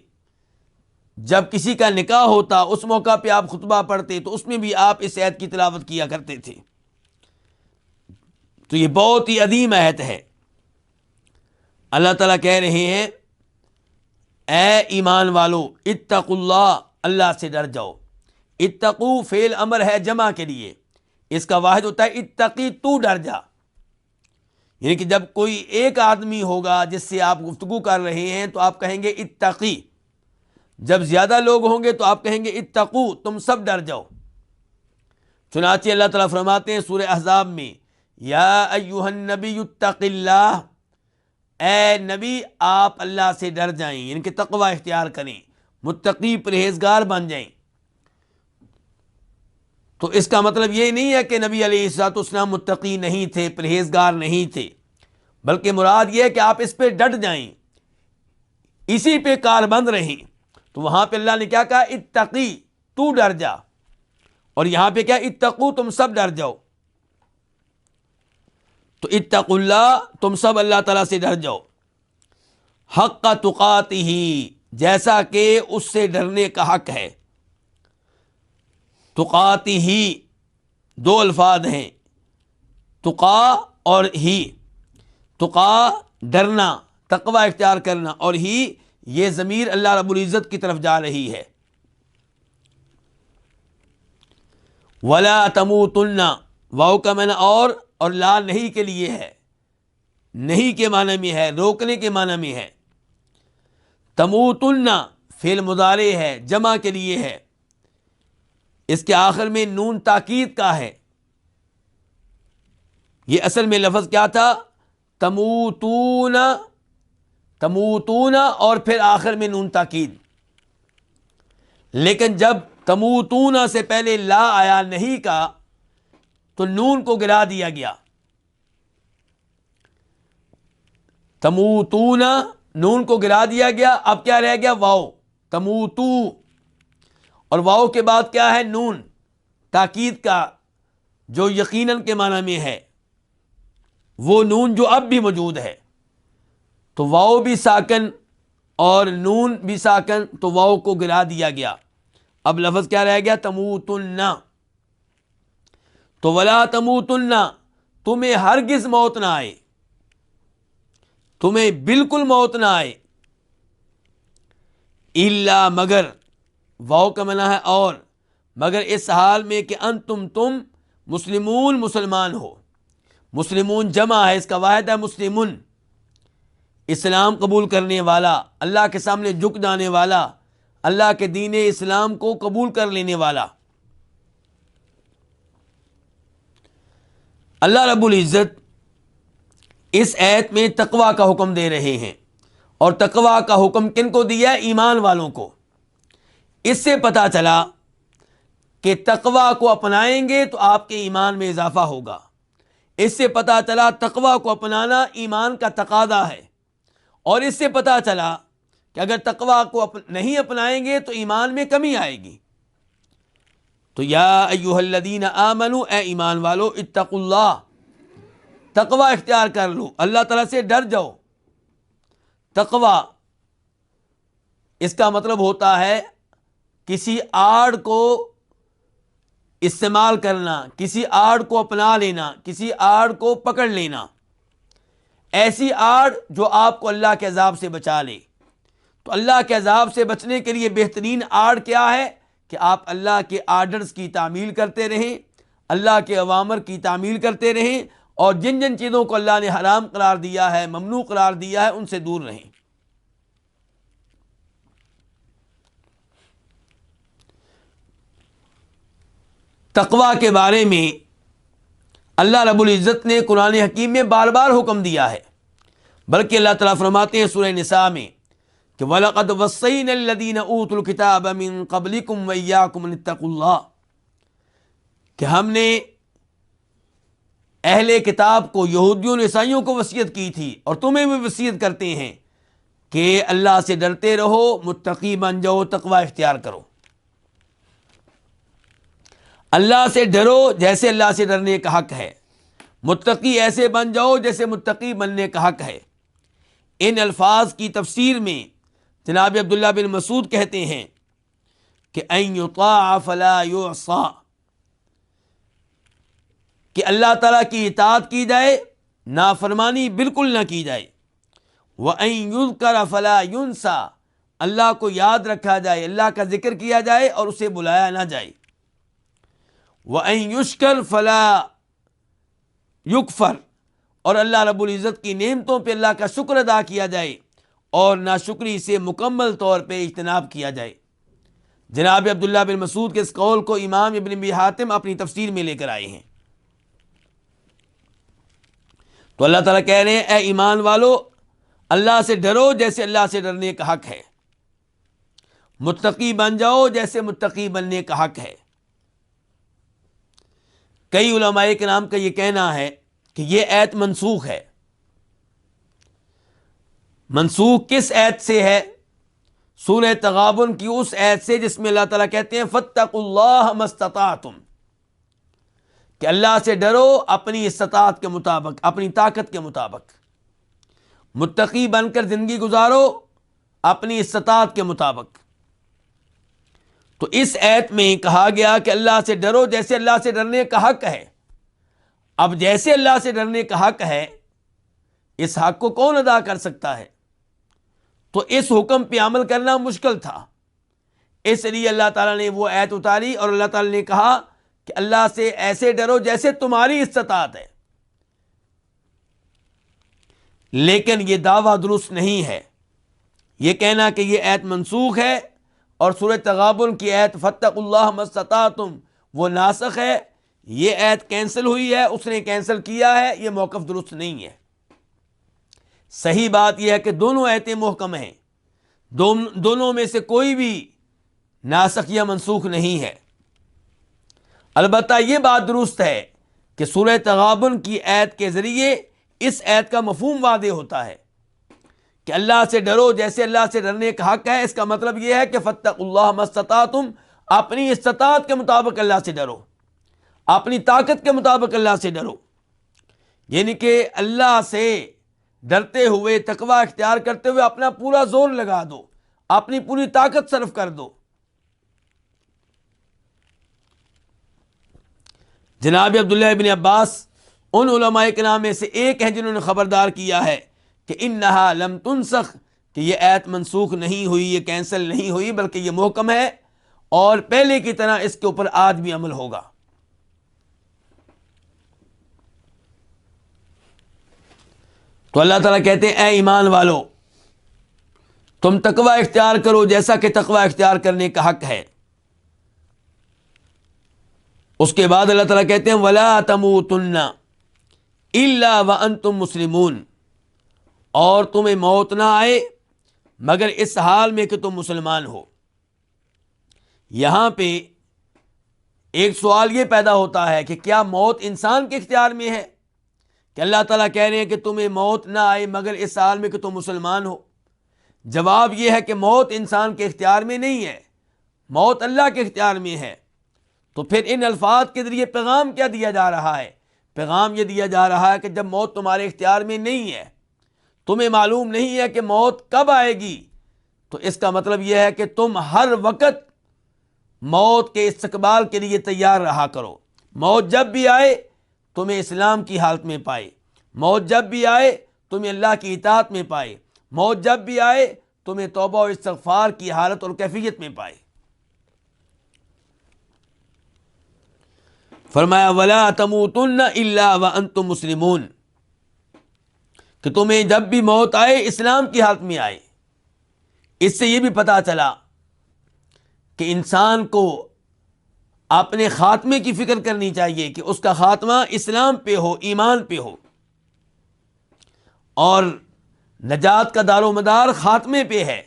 جب کسی کا نکاح ہوتا اس موقع پہ آپ خطبہ پڑھتے تو اس میں بھی آپ اس آیت کی تلاوت کیا کرتے تھے۔ تو یہ بہت ہی عظیم آیت ہے۔ اللہ تعالیٰ کہہ رہے ہیں اے ایمان والو اتقوا اللہ، اللہ سے ڈر جاؤ۔ اتقو فعل امر ہے جمع کے لیے، اس کا واحد ہوتا ہے اتقی، تو ڈر جا۔ یعنی کہ جب کوئی ایک آدمی ہوگا جس سے آپ گفتگو کر رہے ہیں تو آپ کہیں گے اتقی، جب زیادہ لوگ ہوں گے تو آپ کہیں گے اتقو، تم سب ڈر جاؤ۔ چنانچہ اللہ تعالیٰ فرماتے ہیں سورہ احزاب میں یا ایھا النبی اتق اللہ، اے نبی آپ اللہ سے ڈر جائیں، یعنی کہ تقوی اختیار کریں، متقی پرہیزگار بن جائیں۔ تو اس کا مطلب یہ نہیں ہے کہ نبی علیہ الصلوۃ والسلام متقی نہیں تھے، پرہیزگار نہیں تھے، بلکہ مراد یہ ہے کہ آپ اس پہ ڈٹ جائیں، اسی پہ کاربند رہیں۔ تو وہاں پہ اللہ نے کیا کہا؟ اتقی، تو ڈر جا، اور یہاں پہ کیا؟ اتقو، تم سب ڈر جاؤ۔ تو اتقوا اللہ، تم سب اللہ تعالیٰ سے ڈر جاؤ، حق تقاتہ، جیسا کہ اس سے ڈرنے کا حق ہے۔ تقاتی ہی دو الفاظ ہیں، تقا اور ہی۔ تقا ڈرنا، تقوی اختیار کرنا، اور ہی یہ ضمیر اللہ رب العزت کی طرف جا رہی ہے۔ ولا تموتن، واو کا معنی اور لا نہیں کے لیے ہے، نہیں کے معنی میں ہے، روکنے کے معنی میں ہے۔ تموتن فعل مضارع ہے، جمع کے لیے ہے، اس کے آخر میں نون تاکید کا ہے۔ یہ اصل میں لفظ کیا تھا؟ تموتون، تموتون اور پھر آخر میں نون تاکید۔ لیکن جب تموتون سے پہلے لا آیا نہیں کا تو نون کو گرا دیا گیا۔ تموتون نون کو گرا دیا گیا، اب کیا رہ گیا؟ واو، تموتو، اور واو کے بعد کیا ہے؟ نون تاکید کا، جو یقیناً کے معنی میں ہے، وہ نون جو اب بھی موجود ہے۔ تو واو بھی ساکن اور نون بھی ساکن، تو واو کو گرا دیا گیا۔ اب لفظ کیا رہ گیا؟ تموتن۔ تو ولا تموتن، تمہیں ہرگز موت نہ آئے، تمہیں بالکل موت نہ آئے، الا مگر، واو کا معنی ہے اور، مگر اس حال میں کہ تم مسلمون، مسلمان ہو۔ مسلمون جمع ہے، اس کا واحد ہے مسلمون، اسلام قبول کرنے والا، اللہ کے سامنے جھک جانے والا، اللہ کے دین اسلام کو قبول کر لینے والا۔ اللہ رب العزت اس آیت میں تقوی کا حکم دے رہے ہیں، اور تقوی کا حکم کن کو دیا ہے؟ ایمان والوں کو۔ اس سے پتہ چلا کہ تقوی کو اپنائیں گے تو آپ کے ایمان میں اضافہ ہوگا۔ اس سے پتہ چلا تقوی کو اپنانا ایمان کا تقاضا ہے، اور اس سے پتہ چلا کہ اگر تقوی کو نہیں اپنائیں گے تو ایمان میں کمی آئے گی۔ تو یا ایھا الذین آمنوا، اے ایمان والو، اتقوا اللہ، تقوی اختیار کر لو، اللہ تعالیٰ سے ڈر جاؤ۔ تقوی اس کا مطلب ہوتا ہے کسی آڑ کو استعمال کرنا، کسی آڑ کو اپنا لینا، کسی آڑ کو پکڑ لینا، ایسی آڑ جو آپ کو اللہ کے عذاب سے بچا لے۔ تو اللہ کے عذاب سے بچنے کے لیے بہترین آڑ کیا ہے؟ کہ آپ اللہ کے آرڈرز کی تعمیل کرتے رہیں، اللہ کے اوامر کی تعمیل کرتے رہیں، اور جن جن چیزوں کو اللہ نے حرام قرار دیا ہے، ممنوع قرار دیا ہے، ان سے دور رہیں۔ تقوی کے بارے میں اللہ رب العزت نے قرآن حکیم میں بار بار حکم دیا ہے، بلکہ اللہ تعالیٰ فرماتے ہیں سورہ نساء میں کہ وَلَقَدْ وَصَّيْنَا الَّذِينَ أُوتُوا الْكِتَابَ مِن قَبْلِكُمْ وَإِيَّاكُمْ أَنِ اتَّقُوا اللَّهَ، کہ ہم نے اہل کتاب کو، یہودیوں اور عیسائیوں کو وصیت کی تھی، اور تمہیں بھی وصیت کرتے ہیں کہ اللہ سے ڈرتے رہو، متقی بن جاؤ، تقوی اختیار کرو۔ اللہ سے ڈرو جیسے اللہ سے ڈرنے کا حق ہے، متقی ایسے بن جاؤ جیسے متقی بننے کا حق ہے۔ ان الفاظ کی تفسیر میں جناب عبداللہ بن مسعود کہتے ہیں کہ ان یطاع فلا یعصى، کہ اللہ تعالیٰ کی اطاعت کی جائے، نافرمانی بالکل نہ کی جائے۔ وَأَن يُذْكَرَ فَلَا يُنْسَى، اللہ کو یاد رکھا جائے، اللہ کا ذکر کیا جائے اور اسے بلایا نہ جائے۔ وَأَن يُشْكَرَ فَلَا يُكْفَرْ، اور اللہ رب العزت کی نعمتوں پہ اللہ کا شکر ادا کیا جائے اور ناشکری سے مکمل طور پہ اجتناب کیا جائے۔ جناب عبداللہ بن مسعود کے اس قول کو امام ابن ابی حاتم اپنی تفسیر میں لے کر آئے ہیں۔ تو اللہ تعالیٰ کہہ رہے ہیں اے ایمان والو، اللہ سے ڈرو جیسے اللہ سے ڈرنے کا حق ہے، متقی بن جاؤ جیسے متقی بننے کا حق ہے۔ کئی علماء کرام کا یہ کہنا ہے کہ یہ آیت منسوخ ہے۔ منسوخ کس آیت سے ہے؟ سورہ تغابن کی اس آیت سے جس میں اللہ تعالیٰ کہتے ہیں فاتقوا اللہ ما استطعتم، کہ اللہ سے ڈرو اپنی استطاعت کے مطابق، اپنی طاقت کے مطابق، متقی بن کر زندگی گزارو اپنی استطاعت کے مطابق۔ تو اس ایت میں کہا گیا کہ اللہ سے ڈرو جیسے اللہ سے ڈرنے کا حق ہے۔ اب جیسے اللہ سے ڈرنے کا حق ہے، اس حق کو کون ادا کر سکتا ہے؟ تو اس حکم پہ عمل کرنا مشکل تھا، اس لیے اللہ تعالیٰ نے وہ ایت اتاری اور اللہ تعالیٰ نے کہا کہ اللہ سے ایسے ڈرو جیسے تمہاری استطاعت ہے۔ لیکن یہ دعویٰ درست نہیں ہے، یہ کہنا کہ یہ ایت منسوخ ہے اور سورہ تغابن کی ایت فاتقوا اللہ ما استطعتم وہ ناسخ ہے، یہ ایت کینسل ہوئی ہے، اس نے کینسل کیا ہے، یہ موقف درست نہیں ہے۔ صحیح بات یہ ہے کہ دونوں ایتیں محکم ہیں، دونوں میں سے کوئی بھی ناسخ یا منسوخ نہیں ہے۔ البتہ یہ بات درست ہے کہ سورہ تغابن کی ایت کے ذریعے اس ایت کا مفہوم واضح ہوتا ہے کہ اللہ سے ڈرو جیسے اللہ سے ڈرنے کا حق ہے۔ اس کا مطلب یہ ہے کہ فاتقوا اللہ ما استطعتم، اپنی استطاعت کے مطابق اللہ سے ڈرو، اپنی طاقت کے مطابق اللہ سے ڈرو، یعنی کہ اللہ سے ڈرتے ہوئے تقوی اختیار کرتے ہوئے اپنا پورا زور لگا دو، اپنی پوری طاقت صرف کر دو۔ جناب عبداللہ ابن عباس ان علماء کرام میں سے ایک ہیں جنہوں نے خبردار کیا ہے کہ انہا لم تنسخ، کہ یہ ایت منسوخ نہیں ہوئی، یہ کینسل نہیں ہوئی، بلکہ یہ محکم ہے اور پہلے کی طرح اس کے اوپر آج بھی عمل ہوگا۔ تو اللہ تعالیٰ کہتے ہیں اے ایمان والو، تم تقوی اختیار کرو جیسا کہ تقوی اختیار کرنے کا حق ہے۔ اس کے بعد اللہ تعالیٰ کہتے ہیں وَلَا تَمُوتُنَّ إِلَّا وَأَنْتُمْ مُسْلِمُونَ، اور تمہیں موت نہ آئے مگر اس حال میں کہ تم مسلمان ہو۔ یہاں پہ ایک سوال یہ پیدا ہوتا ہے کہ کیا موت انسان کے اختیار میں ہے؟ کہ اللہ تعالیٰ کہہ رہے ہیں کہ تمہیں موت نہ آئے مگر اس حال میں کہ تم مسلمان ہو۔ جواب یہ ہے کہ موت انسان کے اختیار میں نہیں ہے، موت اللہ کے اختیار میں ہے۔ تو پھر ان الفاظ کے ذریعے پیغام کیا دیا جا رہا ہے؟ پیغام یہ دیا جا رہا ہے کہ جب موت تمہارے اختیار میں نہیں ہے، تمہیں معلوم نہیں ہے کہ موت کب آئے گی، تو اس کا مطلب یہ ہے کہ تم ہر وقت موت کے استقبال کے لیے تیار رہا کرو۔ موت جب بھی آئے تمہیں اسلام کی حالت میں پائے، موت جب بھی آئے تمہیں اللہ کی اطاعت میں پائے، موت جب بھی آئے تمہیں توبہ و استغفار کی حالت اور کیفیت میں پائے۔ فرمایا وَلَا تَمُوتُنَّ إِلَّا وَأَنْتُمْ مُسْلِمُونَ، کہ تمہیں جب بھی موت آئے اسلام کی حالت میں آئے۔ اس سے یہ بھی پتہ چلا کہ انسان کو اپنے خاتمے کی فکر کرنی چاہیے کہ اس کا خاتمہ اسلام پہ ہو، ایمان پہ ہو، اور نجات کا دار و مدار خاتمے پہ ہے۔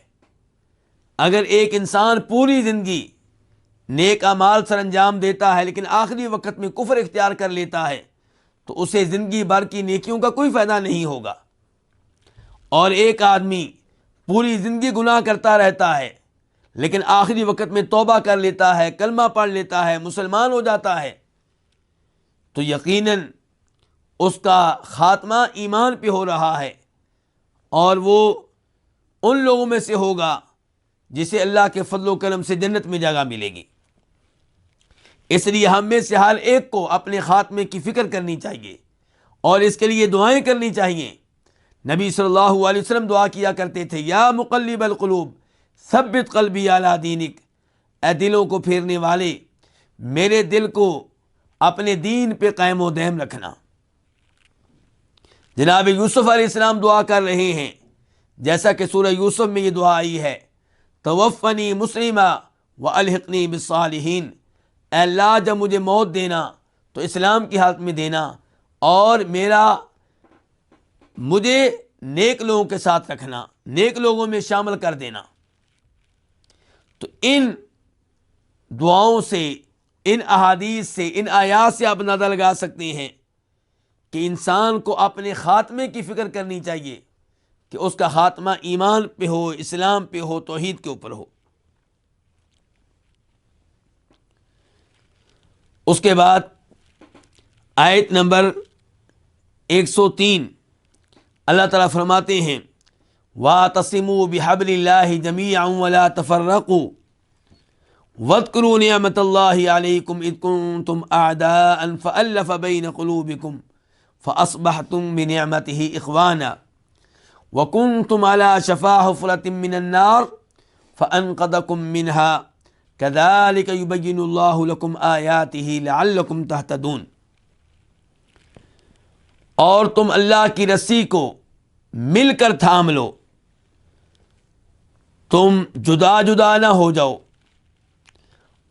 اگر ایک انسان پوری زندگی نیک اعمال سر انجام دیتا ہے لیکن آخری وقت میں کفر اختیار کر لیتا ہے تو اسے زندگی بھر کی نیکیوں کا کوئی فائدہ نہیں ہوگا۔ اور ایک آدمی پوری زندگی گناہ کرتا رہتا ہے لیکن آخری وقت میں توبہ کر لیتا ہے، کلمہ پڑھ لیتا ہے، مسلمان ہو جاتا ہے، تو یقیناً اس کا خاتمہ ایمان پہ ہو رہا ہے اور وہ ان لوگوں میں سے ہوگا جسے اللہ کے فضل و کرم سے جنت میں جگہ ملے گی۔ اس لیے ہم میں سے ہر ایک کو اپنے خاتمے کی فکر کرنی چاہیے اور اس کے لیے دعائیں کرنی چاہیے۔ نبی صلی اللہ علیہ وسلم دعا کیا کرتے تھے یا مقلب القلوب ثبت قلبی علی دینک، اے دلوں کو پھیرنے والے میرے دل کو اپنے دین پہ قائم و دائم رکھنا۔ جناب یوسف علیہ السلام دعا کر رہے ہیں جیسا کہ سورہ یوسف میں یہ دعا آئی ہے توفنی مسلمہ والحقنی بالصالحین، اے اللہ جب مجھے موت دینا تو اسلام کی حالت میں دینا اور مجھے نیک لوگوں کے ساتھ رکھنا، نیک لوگوں میں شامل کر دینا۔ تو ان دعاؤں سے، ان احادیث سے، ان آیات سے آپ اندازہ لگا سکتے ہیں کہ انسان کو اپنے خاتمے کی فکر کرنی چاہیے کہ اس کا خاتمہ ایمان پہ ہو، اسلام پہ ہو، توحید کے اوپر ہو۔ اس کے بعد آیت نمبر 103 اللہ تعالیٰ فرماتے ہیں وَاعْتَصِمُوا بِحَبْلِ اللَّهِ جَمِيعًا وَلَا تَفَرَّقُوا وَاذْكُرُوا نِعْمَةَ اللَّهِ عَلَيْكُمْ إِذْ كُنْتُمْ أَعْدَاءً فَأَلَّفَ بَيْنَ قُلُوبِكُمْ فَأَصْبَحْتُمْ بِنِعْمَتِهِ إِخْوَانًا وَكُنْتُمْ عَلَى شَفَا حُفْرَةٍ مِّنَ النَّارِ فَأَنْقَذَكُم مِّنْهَا كَذَلِكَ يُبَيِّنُ اللَّهُ لَكُمْ آيَاتِهِ لَعَلَّكُمْ تَهْتَدُونَ۔ اور تم اللہ کی رسی کو مل کر تھام لو، تم جدا جدا نہ ہو جاؤ،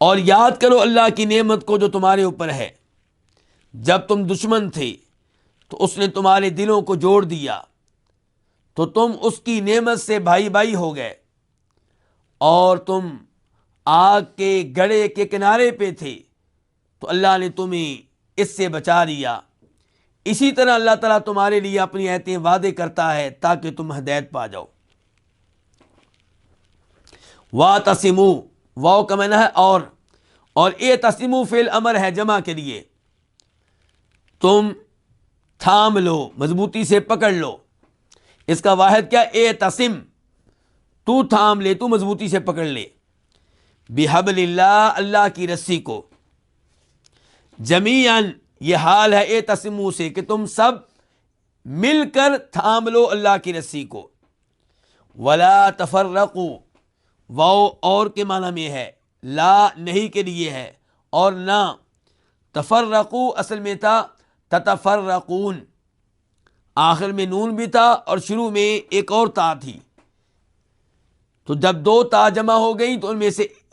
اور یاد کرو اللہ کی نعمت کو جو تمہارے اوپر ہے۔ جب تم دشمن تھے تو اس نے تمہارے دلوں کو جوڑ دیا، تو تم اس کی نعمت سے بھائی بھائی ہو گئے، اور تم آگ کے گڑھے کے کنارے پہ تھے تو اللہ نے تمہیں اس سے بچا لیا۔ اسی طرح اللہ تعالیٰ تمہارے لیے اپنی آیتیں وعدے کرتا ہے تاکہ تم ہدایت پا جاؤ۔ وَاعْتَصِمُوا، واو کا معنی ہے اور اعتصموا فعل امر ہے جمع کے لیے، تم تھام لو، مضبوطی سے پکڑ لو۔ اس کا واحد کیا؟ اعتصم، تو تھام لے، تو مضبوطی سے پکڑ لے، بحبل اللہ، اللہ کی رسی کو، جمیعاً، یہ حال ہے اعتصموا سے کہ تم سب مل کر تھام لو اللہ کی رسی کو۔ ولا تفرقوا، واو اور کے معنی میں ہے، لا نہیں کے لیے ہے، اور نہ، تفرقوا اصل میں تھا تتفرقون، آخر میں نون بھی تھا اور شروع میں ایک اور تا تھی، تو جب دو تا جمع ہو گئی تو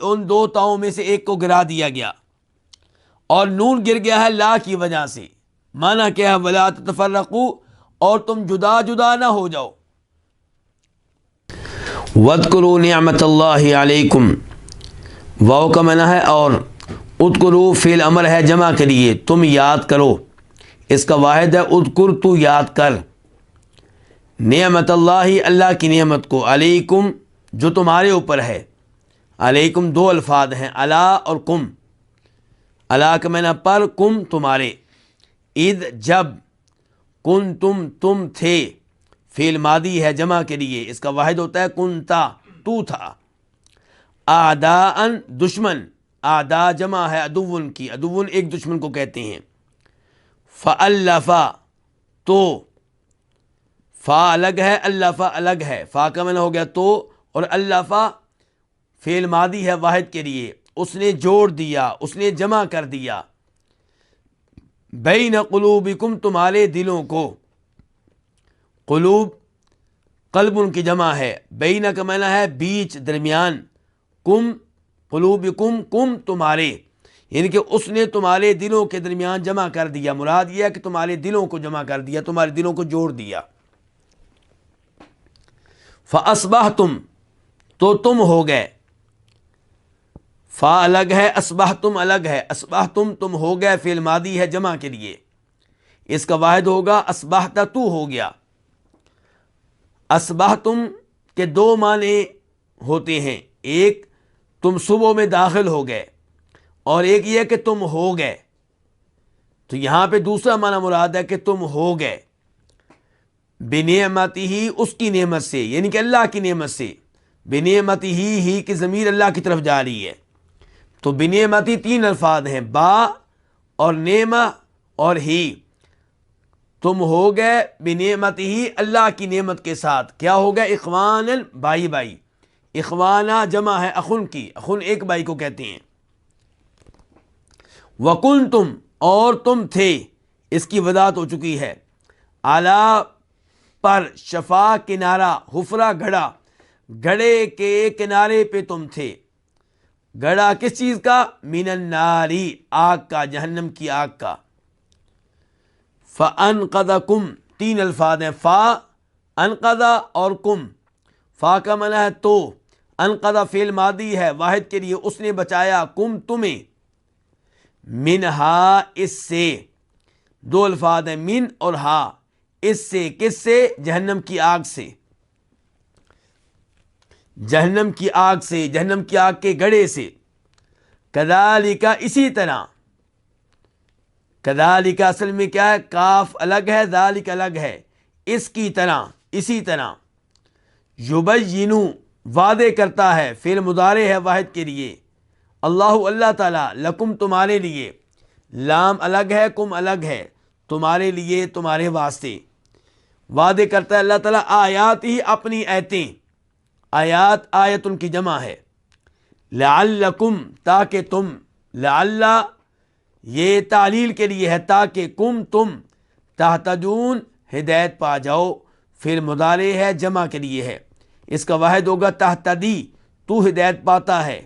ان دو تاؤں میں سے ایک کو گرا دیا گیا، اور نون گر گیا ہے لا کی وجہ سے۔ معنی کیا ہے؟ ولا تتفرقوا، اور تم جدا جدا نہ ہو جاؤ۔ وَاذْكُرُوا نِعْمَةَ اللَّهِ عَلَيْكُمْ، واو کا معنی ہے اور، اذکروا فعل امر ہے جمع کے لیے، تم یاد کرو، اس کا واحد ہے اذکر، تو یاد کر، نعمت اللہ، اللہ کی نعمت کو، علیکم جو تمہارے اوپر ہے۔ علیکم دو الفاظ ہیں، علی اور کم۔ علی کا معنی پر، کم تمہارے، اذ جب، کنتم تم تھے، فعل ماضی ہے جمع کے لیے، اس کا واحد ہوتا ہے کنتا، تو تھا، اعداء دشمن، اعداء جمع ہے عدوٌ کی، عدوٌ ایک دشمن کو کہتے ہیں۔ فَأَلَّفَ، تو، فا الگ ہے، الف الگ ہے، فا کا معنی ہو گیا تو، اور الف فعل ماضی ہے واحد کے لیے، اس نے جوڑ دیا، اس نے جمع کر دیا، بین قلوبکم تمہارے دلوں کو، قلوب قلب ان کی جمع ہے، بین کا معنی ہے بیچ، درمیان، کم قلوبکم، کم تمہارے، یعنی کہ اس نے تمہارے دلوں کے درمیان جمع کر دیا، مراد یہ ہے کہ تمہارے دلوں کو جمع کر دیا، تمہارے دلوں کو جوڑ دیا۔ فَأَصْبَحْتُمْ، تو تم ہو گئے، فا الگ ہے، اصبحتم الگ ہے، اصبحتم تم ہو گئے، فعل ماضی ہے جمع کے لیے، اس کا واحد ہوگا اصبحت، تو ہو گیا۔ اصبحتم کے دو معنی ہوتے ہیں، ایک تم صبح میں داخل ہو گئے، اور ایک یہ کہ تم ہو گئے، تو یہاں پہ دوسرا معنی مراد ہے کہ تم ہو گئے، بنعمتہ، اس کی نعمت سے، یعنی کہ اللہ کی نعمت سے، بنعمتہ ہی کی ضمیر اللہ کی طرف جا رہی ہے، تو بنعمتی تین الفاظ ہیں، با اور نعمہ اور ہی، تم ہو گئے بنعمتہ اللہ کی نعمت کے ساتھ، کیا ہو گئے؟ اخوان، بھائی بھائی، اخوانہ جمع ہے اخن کی، اخن ایک بھائی کو کہتے ہیں۔ وکنتم، اور تم تھے، اس کی وضاحت ہو چکی ہے، اعلیٰ پر، شفا کنارہ، حفرہ گڑھا، گڑھے کے کنارے پہ تم تھے، گڑھا کس چیز کا؟ من الناری، آگ کا، جہنم کی آگ کا۔ فَأَنْقَذَكُمْ، تین الفاظ ہیں، فا انقذ اور کم، فا کا معنی ہے تو، انقذ فعل ماضی ہے واحد کے لیے، اس نے بچایا، کم تمہیں، منہا اس سے، دو الفاظ ہیں، من اور ہا، اس سے، کس سے؟ جہنم کی آگ سے، جہنم کی آگ سے، جہنم کی آگ کے گڑھے سے۔ کذالک، اسی طرح، کذالک اصل میں کیا ہے؟ کاف الگ ہے، ذالک الگ ہے، اس کی طرح، اسی طرح، یبینُ واضح کرتا ہے، فعل مضارع ہے واحد کے لیے، اللہ تعالیٰ لکم تمہارے لیے، لام الگ ہے، کم الگ ہے، تمہارے لیے، تمہارے واسطے وعدے کرتا ہے اللہ تعالیٰ آیات ہی اپنی آیتیں، آیات آیت ان کی جمع ہے، لعلکم تاکہ تم، لعل یہ تعلیل کے لیے ہے، تاکہ تم تہتدون ہدایت پا جاؤ، پھر مضارع ہے جمع کے لیے ہے، اس کا واحد ہوگا تہتدی، تو ہدایت پاتا ہے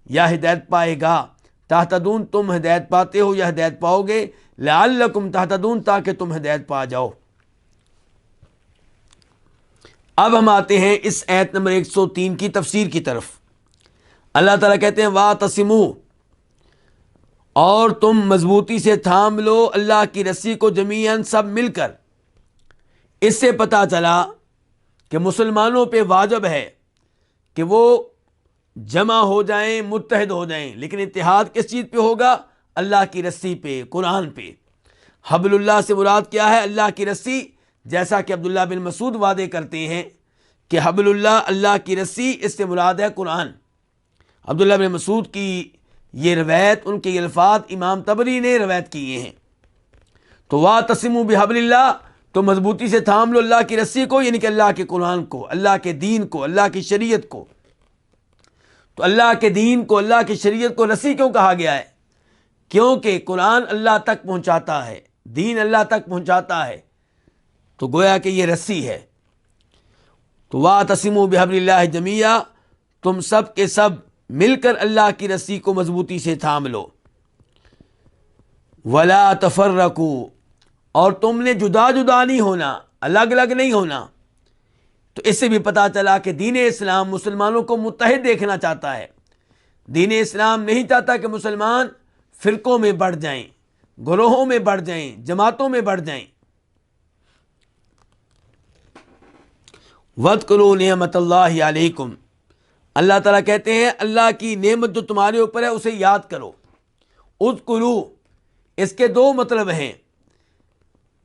یا ہدایت پائے گا، تہتدون تم ہدایت پاتے ہو یا ہدایت پاؤ گے، لعلکم تہتدون تاکہ تم ہدایت پا جاؤ۔ اب ہم آتے ہیں اس آیت نمبر 103 کی تفسیر کی طرف۔ اللہ تعالیٰ کہتے ہیں وَاعْتَصِمُوا، اور تم مضبوطی سے تھام لو اللہ کی رسی کو، جمیعاً سب مل کر۔ اس سے پتہ چلا کہ مسلمانوں پہ واجب ہے کہ وہ جمع ہو جائیں، متحد ہو جائیں، لیکن اتحاد کس چیز پہ ہوگا؟ اللہ کی رسی پہ، قرآن پہ۔ حبل اللہ سے مراد کیا ہے؟ اللہ کی رسی، جیسا کہ عبداللہ بن مسعود وعدے کرتے ہیں کہ حبل اللہ، اللہ کی رسی، اس سے مراد ہے قرآن۔ عبداللہ بن مسعود کی یہ روایت، ان کے یہ الفاظ امام طبری نے روایت کیے ہیں۔ تو وَاعْتَصِمُوا بِحَبْلِ اللَّهِ، تو مضبوطی سے تھام لو اللہ کی رسی کو، یعنی کہ اللہ کے قرآن کو، اللہ کے دین کو، اللہ کی شریعت کو۔ تو اللہ کے دین کو، اللہ کی شریعت کو رسی کیوں کہا گیا ہے؟ کیونکہ قرآن اللہ تک پہنچاتا ہے، دین اللہ تک پہنچاتا ہے، تو گویا کہ یہ رسی ہے۔ تو وَاعْتَصِمُوا بِحَبْلِ اللَّهِ جَمِيعًا، تم سب کے سب مل کر اللہ کی رسی کو مضبوطی سے تھام لو۔ وَلَا تَفَرَّقُوا، اور تم نے جدا جدا نہیں ہونا، الگ الگ نہیں ہونا۔ تو اس سے بھی پتہ چلا کہ دین اسلام مسلمانوں کو متحد دیکھنا چاہتا ہے۔ دین اسلام نہیں چاہتا کہ مسلمان فرقوں میں بڑھ جائیں، گروہوں میں بڑھ جائیں، جماعتوں میں بڑھ جائیں۔ وَاذْكُرُوا نِعْمَتَ اللَّهِ عَلَيْكُمْ، اللہ تعالیٰ کہتے ہیں اللہ کی نعمت جو تمہارے اوپر ہے اسے یاد کرو۔ اذکروا، اس کے دو مطلب ہیں،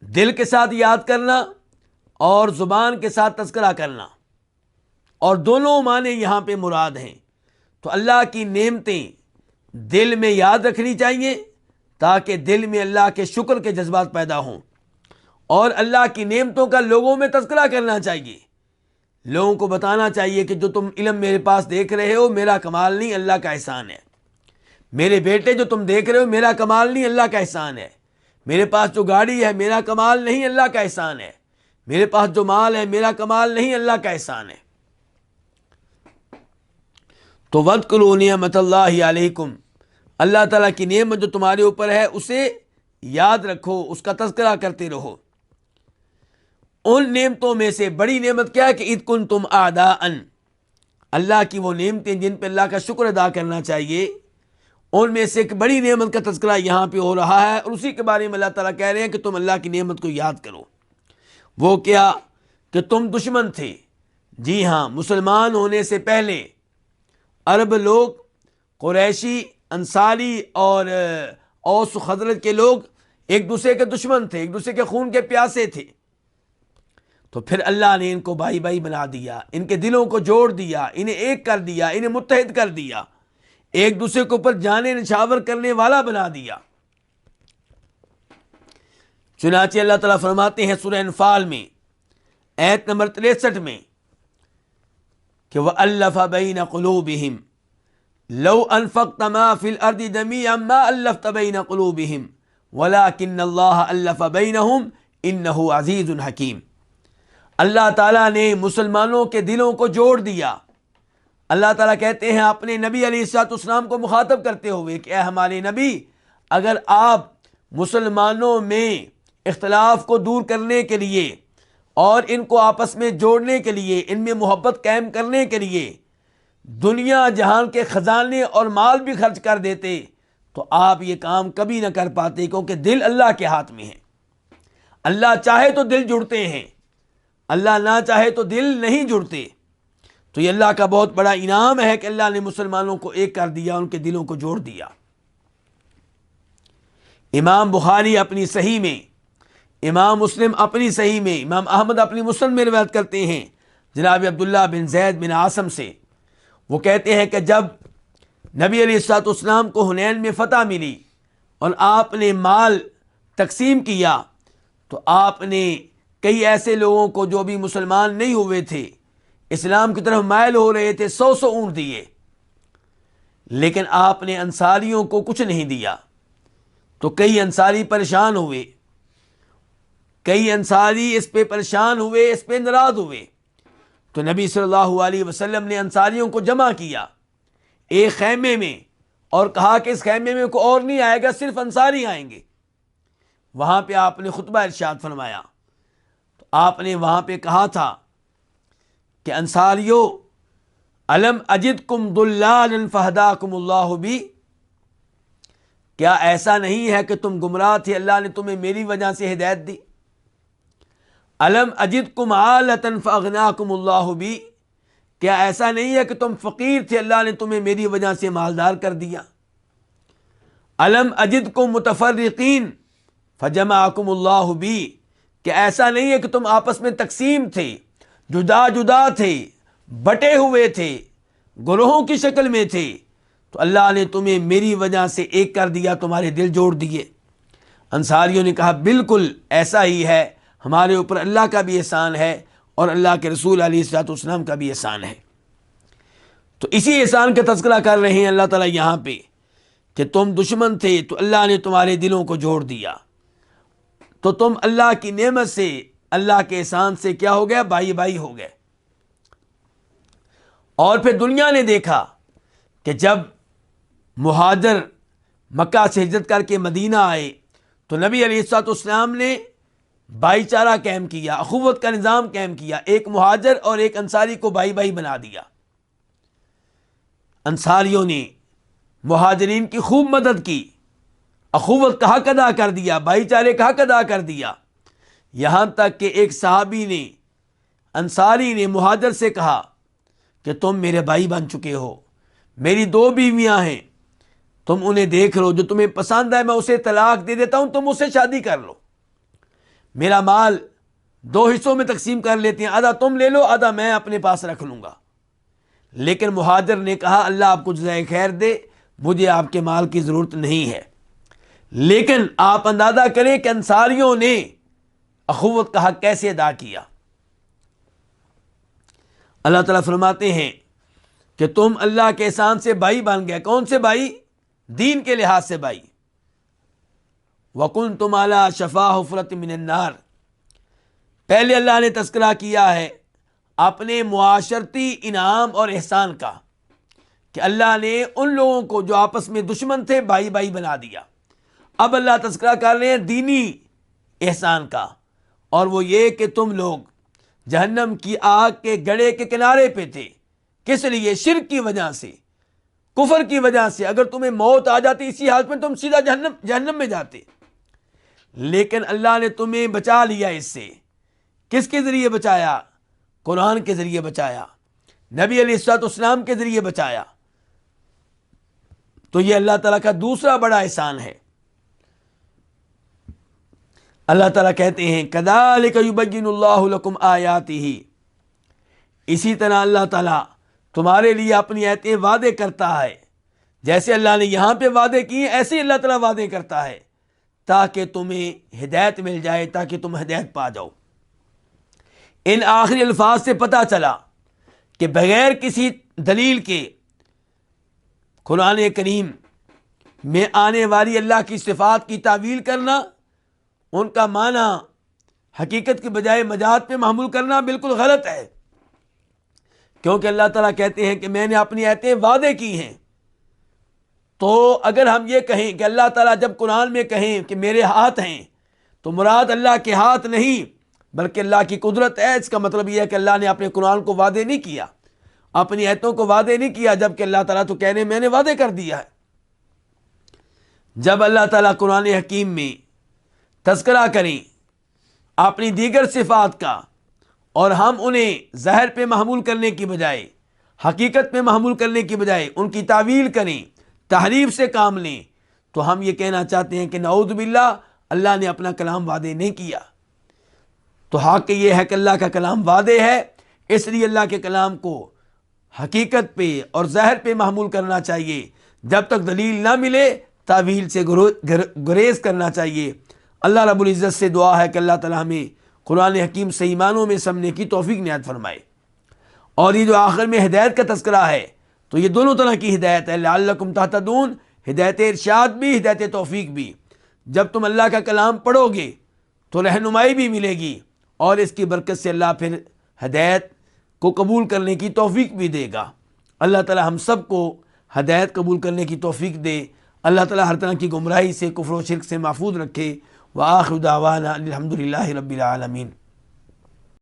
دل کے ساتھ یاد کرنا اور زبان کے ساتھ تذکرہ کرنا، اور دونوں معنی یہاں پہ مراد ہیں۔ تو اللہ کی نعمتیں دل میں یاد رکھنی چاہیے تاکہ دل میں اللہ کے شکر کے جذبات پیدا ہوں، اور اللہ کی نعمتوں کا لوگوں میں تذکرہ کرنا چاہیے، لوگوں کو بتانا چاہیے کہ جو تم علم میرے پاس دیکھ رہے ہو میرا کمال نہیں، اللہ کا احسان ہے۔ میرے بیٹے جو تم دیکھ رہے ہو میرا کمال نہیں، اللہ کا احسان ہے۔ میرے پاس جو گاڑی ہے میرا کمال نہیں، اللہ کا احسان ہے۔ میرے پاس جو مال ہے میرا کمال نہیں، اللہ کا احسان ہے۔ تو وَاذْكُرُوا نِعْمَتَ اللَّهِ عَلَيْكُمْ، اللہ تعالیٰ کی نعمت جو تمہارے اوپر ہے اسے یاد رکھو، اس کا تذکرہ کرتے رہو۔ ان نعمتوں میں سے بڑی نعمت کیا ہے کہ اذ کنتم اعداء، اللہ کی وہ نعمتیں جن پہ اللہ کا شکر ادا کرنا چاہیے، ان میں سے ایک بڑی نعمت کا تذکرہ یہاں پہ ہو رہا ہے، اور اسی کے بارے میں اللہ تعالیٰ کہہ رہے ہیں کہ تم اللہ کی نعمت کو یاد کرو۔ وہ کیا کہ تم دشمن تھے، جی ہاں، مسلمان ہونے سے پہلے عرب لوگ، قریشی، انصاری اور اوس و خزرج کے لوگ ایک دوسرے کے دشمن تھے، ایک دوسرے کے خون کے پیاسے تھے۔ تو پھر اللہ نے ان کو بھائی بھائی بنا دیا، ان کے دلوں کو جوڑ دیا، انہیں ایک کر دیا، انہیں متحد کر دیا، ایک دوسرے کے اوپر جانیں نچھاور کرنے والا بنا دیا۔ چنانچہ اللہ تعالیٰ فرماتے ہیں سورہ انفال میں آیت نمبر 63 میں کہ وَأَلَّفَ بَيْنَ قُلُوبِهِمْ لَوْ أَنفَقْتَ مَا فِي الْأَرْضِ جَمِيعًا مَا أَلَّفْتَ بَيْنَ قُلُوبِهِمْ وَلَكِنَّ اللَّهَ أَلَّفَ بَيْنَهُمْ إِنَّهُ عَزِيزٌ حَكِيمٌ۔ اللہ تعالیٰ نے مسلمانوں کے دلوں کو جوڑ دیا۔ اللہ تعالیٰ کہتے ہیں اپنے نبی علیہ السلام کو مخاطب کرتے ہوئے کہ اے ہمارے نبی، اگر آپ مسلمانوں میں اختلاف کو دور کرنے کے لیے اور ان کو آپس میں جوڑنے کے لیے، ان میں محبت قائم کرنے کے لیے دنیا جہان کے خزانے اور مال بھی خرچ کر دیتے تو آپ یہ کام کبھی نہ کر پاتے، کیونکہ دل اللہ کے ہاتھ میں ہے۔ اللہ چاہے تو دل جڑتے ہیں، اللہ نہ چاہے تو دل نہیں جڑتے۔ تو یہ اللہ کا بہت بڑا انعام ہے کہ اللہ نے مسلمانوں کو ایک کر دیا، ان کے دلوں کو جوڑ دیا۔ امام بخاری اپنی صحیح میں، امام مسلم اپنی صحیح میں، امام احمد اپنی مسند میں روایت کرتے ہیں جناب عبداللہ بن زید بن عاصم سے، وہ کہتے ہیں کہ جب نبی علیہ الصلوۃ والسلام کو حنین میں فتح ملی اور آپ نے مال تقسیم کیا تو آپ نے کئی ایسے لوگوں کو جو بھی مسلمان نہیں ہوئے تھے، اسلام کی طرف مائل ہو رہے تھے، 100 اونٹ دیے، لیکن آپ نے انصاریوں کو کچھ نہیں دیا۔ تو کئی انصاری پریشان ہوئے، کئی انصاری اس پہ پریشان ہوئے، اس پہ ناراض ہوئے۔ تو نبی صلی اللہ علیہ وسلم نے انصاریوں کو جمع کیا ایک خیمے میں اور کہا کہ اس خیمے میں کوئی اور نہیں آئے گا، صرف انصاری آئیں گے۔ وہاں پہ آپ نے خطبہ ارشاد فرمایا، تو آپ نے وہاں پہ کہا تھا کہ انصاریو الم اجدکم ضلالا فہداکم اللہ بی، کیا ایسا نہیں ہے کہ تم گمراہ تھے، اللہ نے تمہیں میری وجہ سے ہدایت دی؟ الم اجدکم عالۃ فاغناکم اللہ بی، کیا ایسا نہیں ہے کہ تم فقیر تھے، اللہ نے تمہیں میری وجہ سے مالدار کر دیا؟ الم اجدکم متفرقین فجمعکم اللہ بی، کیا ایسا نہیں ہے کہ تم آپس میں تقسیم تھے، جدا جدا تھے، بٹے ہوئے تھے، گروہوں کی شکل میں تھے، تو اللہ نے تمہیں میری وجہ سے ایک کر دیا، تمہارے دل جوڑ دیے۔ انصاریوں نے کہا بالکل ایسا ہی ہے، ہمارے اوپر اللہ کا بھی احسان ہے اور اللہ کے رسول علیہ الصلوۃ والسلام کا بھی احسان ہے۔ تو اسی احسان کا تذکرہ کر رہے ہیں اللہ تعالیٰ یہاں پہ کہ تم دشمن تھے تو اللہ نے تمہارے دلوں کو جوڑ دیا، تو تم اللہ کی نعمت سے، اللہ کے احسان سے کیا ہو گیا؟ بھائی بھائی ہو گئے۔ اور پھر دنیا نے دیکھا کہ جب مہاجر مکہ سے ہجرت کر کے مدینہ آئے تو نبی علیہ الصلوۃ والسلام نے بھائی چارہ قائم کیا، اخوت کا نظام قائم کیا، ایک مہاجر اور ایک انصاری کو بھائی بھائی بنا دیا۔ انصاریوں نے مہاجرین کی خوب مدد کی، اخوت کا حق ادا کر دیا، بھائی چارے کا حق ادا کر دیا، یہاں تک کہ ایک صحابی نے، انصاری نے مہاجر سے کہا کہ تم میرے بھائی بن چکے ہو، میری 2 بیویاں ہیں، تم انہیں دیکھ لو، جو تمہیں پسند ہے میں اسے طلاق دے دیتا ہوں، تم اس سے شادی کر لو، میرا مال 2 حصوں میں تقسیم کر لیتے ہیں، آدھا تم لے لو، آدھا میں اپنے پاس رکھ لوں گا۔ لیکن مہاجر نے کہا اللہ آپ کو جزائے خیر دے، مجھے آپ کے مال کی ضرورت نہیں ہے۔ لیکن آپ اندازہ کریں کہ انصاریوں نے اخوت کا حق کیسے ادا کیا۔ اللہ تعالیٰ فرماتے ہیں کہ تم اللہ کے احسان سے بھائی بن گئے۔ کون سے بھائی؟ دین کے لحاظ سے بھائی۔ وَكُنْتُمْ عَلَىٰ شَفَا حُفْرَةٍ مِّنَ النَّارِ، پہلے اللہ نے تذکرہ کیا ہے اپنے معاشرتی انعام اور احسان کا کہ اللہ نے ان لوگوں کو جو آپس میں دشمن تھے بھائی بھائی بنا دیا۔ اب اللہ تذکرہ کر رہے ہیں دینی احسان کا، اور وہ یہ کہ تم لوگ جہنم کی آگ کے گڑھے کے کنارے پہ تھے۔ کس لیے؟ شرک کی وجہ سے، کفر کی وجہ سے۔ اگر تمہیں موت آ جاتی اسی حالت میں تم سیدھا جہنم میں جاتے، لیکن اللہ نے تمہیں بچا لیا اس سے۔ کس کے ذریعے بچایا؟ قرآن کے ذریعے بچایا، نبی علیہ الصلوۃ والسلام کے ذریعے بچایا۔ تو یہ اللہ تعالیٰ کا دوسرا بڑا احسان ہے۔ اللہ تعالیٰ کہتے ہیں کذالک یبین اللہ لکم آیاتہ، اسی طرح اللہ تعالیٰ تمہارے لیے اپنی آیتیں وعدے کرتا ہے، جیسے اللہ نے یہاں پہ وعدے کیے ایسے ہی اللہ تعالیٰ وعدے کرتا ہے، تاکہ تمہیں ہدایت مل جائے، تاکہ تم ہدایت پا جاؤ۔ ان آخری الفاظ سے پتہ چلا کہ بغیر کسی دلیل کے قرآن کریم میں آنے والی اللہ کی صفات کی تعویل کرنا، ان کا معنی حقیقت کی بجائے مجاز پہ محمول کرنا بالکل غلط ہے، کیونکہ اللہ تعالیٰ کہتے ہیں کہ میں نے اپنی آیتیں وعدے کی ہیں۔ تو اگر ہم یہ کہیں کہ اللہ تعالیٰ جب قرآن میں کہیں کہ میرے ہاتھ ہیں تو مراد اللہ کے ہاتھ نہیں بلکہ اللہ کی قدرت ہے، اس کا مطلب یہ ہے کہ اللہ نے اپنے قرآن کو وعدے نہیں کیا، اپنی آیتوں کو وعدے نہیں کیا، جبکہ اللہ تعالیٰ تو کہنے میں نے وعدے کر دیا ہے۔ جب اللہ تعالیٰ قرآن حکیم میں تذکرہ کریں اپنی دیگر صفات کا اور ہم انہیں ظاہر پہ محمول کرنے کی بجائے، حقیقت پہ محمول کرنے کی بجائے ان کی تعویل کریں، تحریف سے کام لیں، تو ہم یہ کہنا چاہتے ہیں کہ نعوذ باللہ اللہ نے اپنا کلام وعدے نہیں کیا۔ تو حق یہ ہے کہ اللہ کا کلام وعدے ہے، اس لیے اللہ کے کلام کو حقیقت پہ اور ظاہر پہ محمول کرنا چاہیے، جب تک دلیل نہ ملے تاویل سے گریز کرنا چاہیے۔ اللہ رب العزت سے دعا ہے کہ اللہ تعالیٰ ہمیں قرآن حکیم صحیح معنوں میں سمجھنے کی توفیق عنایت فرمائے۔ اور یہ جو آخر میں ہدایت کا تذکرہ ہے تو یہ دونوں طرح کی ہدایت ہے، لعلکم تہتدون، ہدایت ارشاد بھی، ہدایت توفیق بھی۔ جب تم اللہ کا کلام پڑھو گے تو رہنمائی بھی ملے گی، اور اس کی برکت سے اللہ پھر ہدایت کو قبول کرنے کی توفیق بھی دے گا۔ اللہ تعالی ہم سب کو ہدایت قبول کرنے کی توفیق دے۔ اللہ تعالی ہر طرح کی گمراہی سے، کفر و شرک سے محفوظ رکھے۔ وآخر دعوانا الحمدللہ رب العالمین۔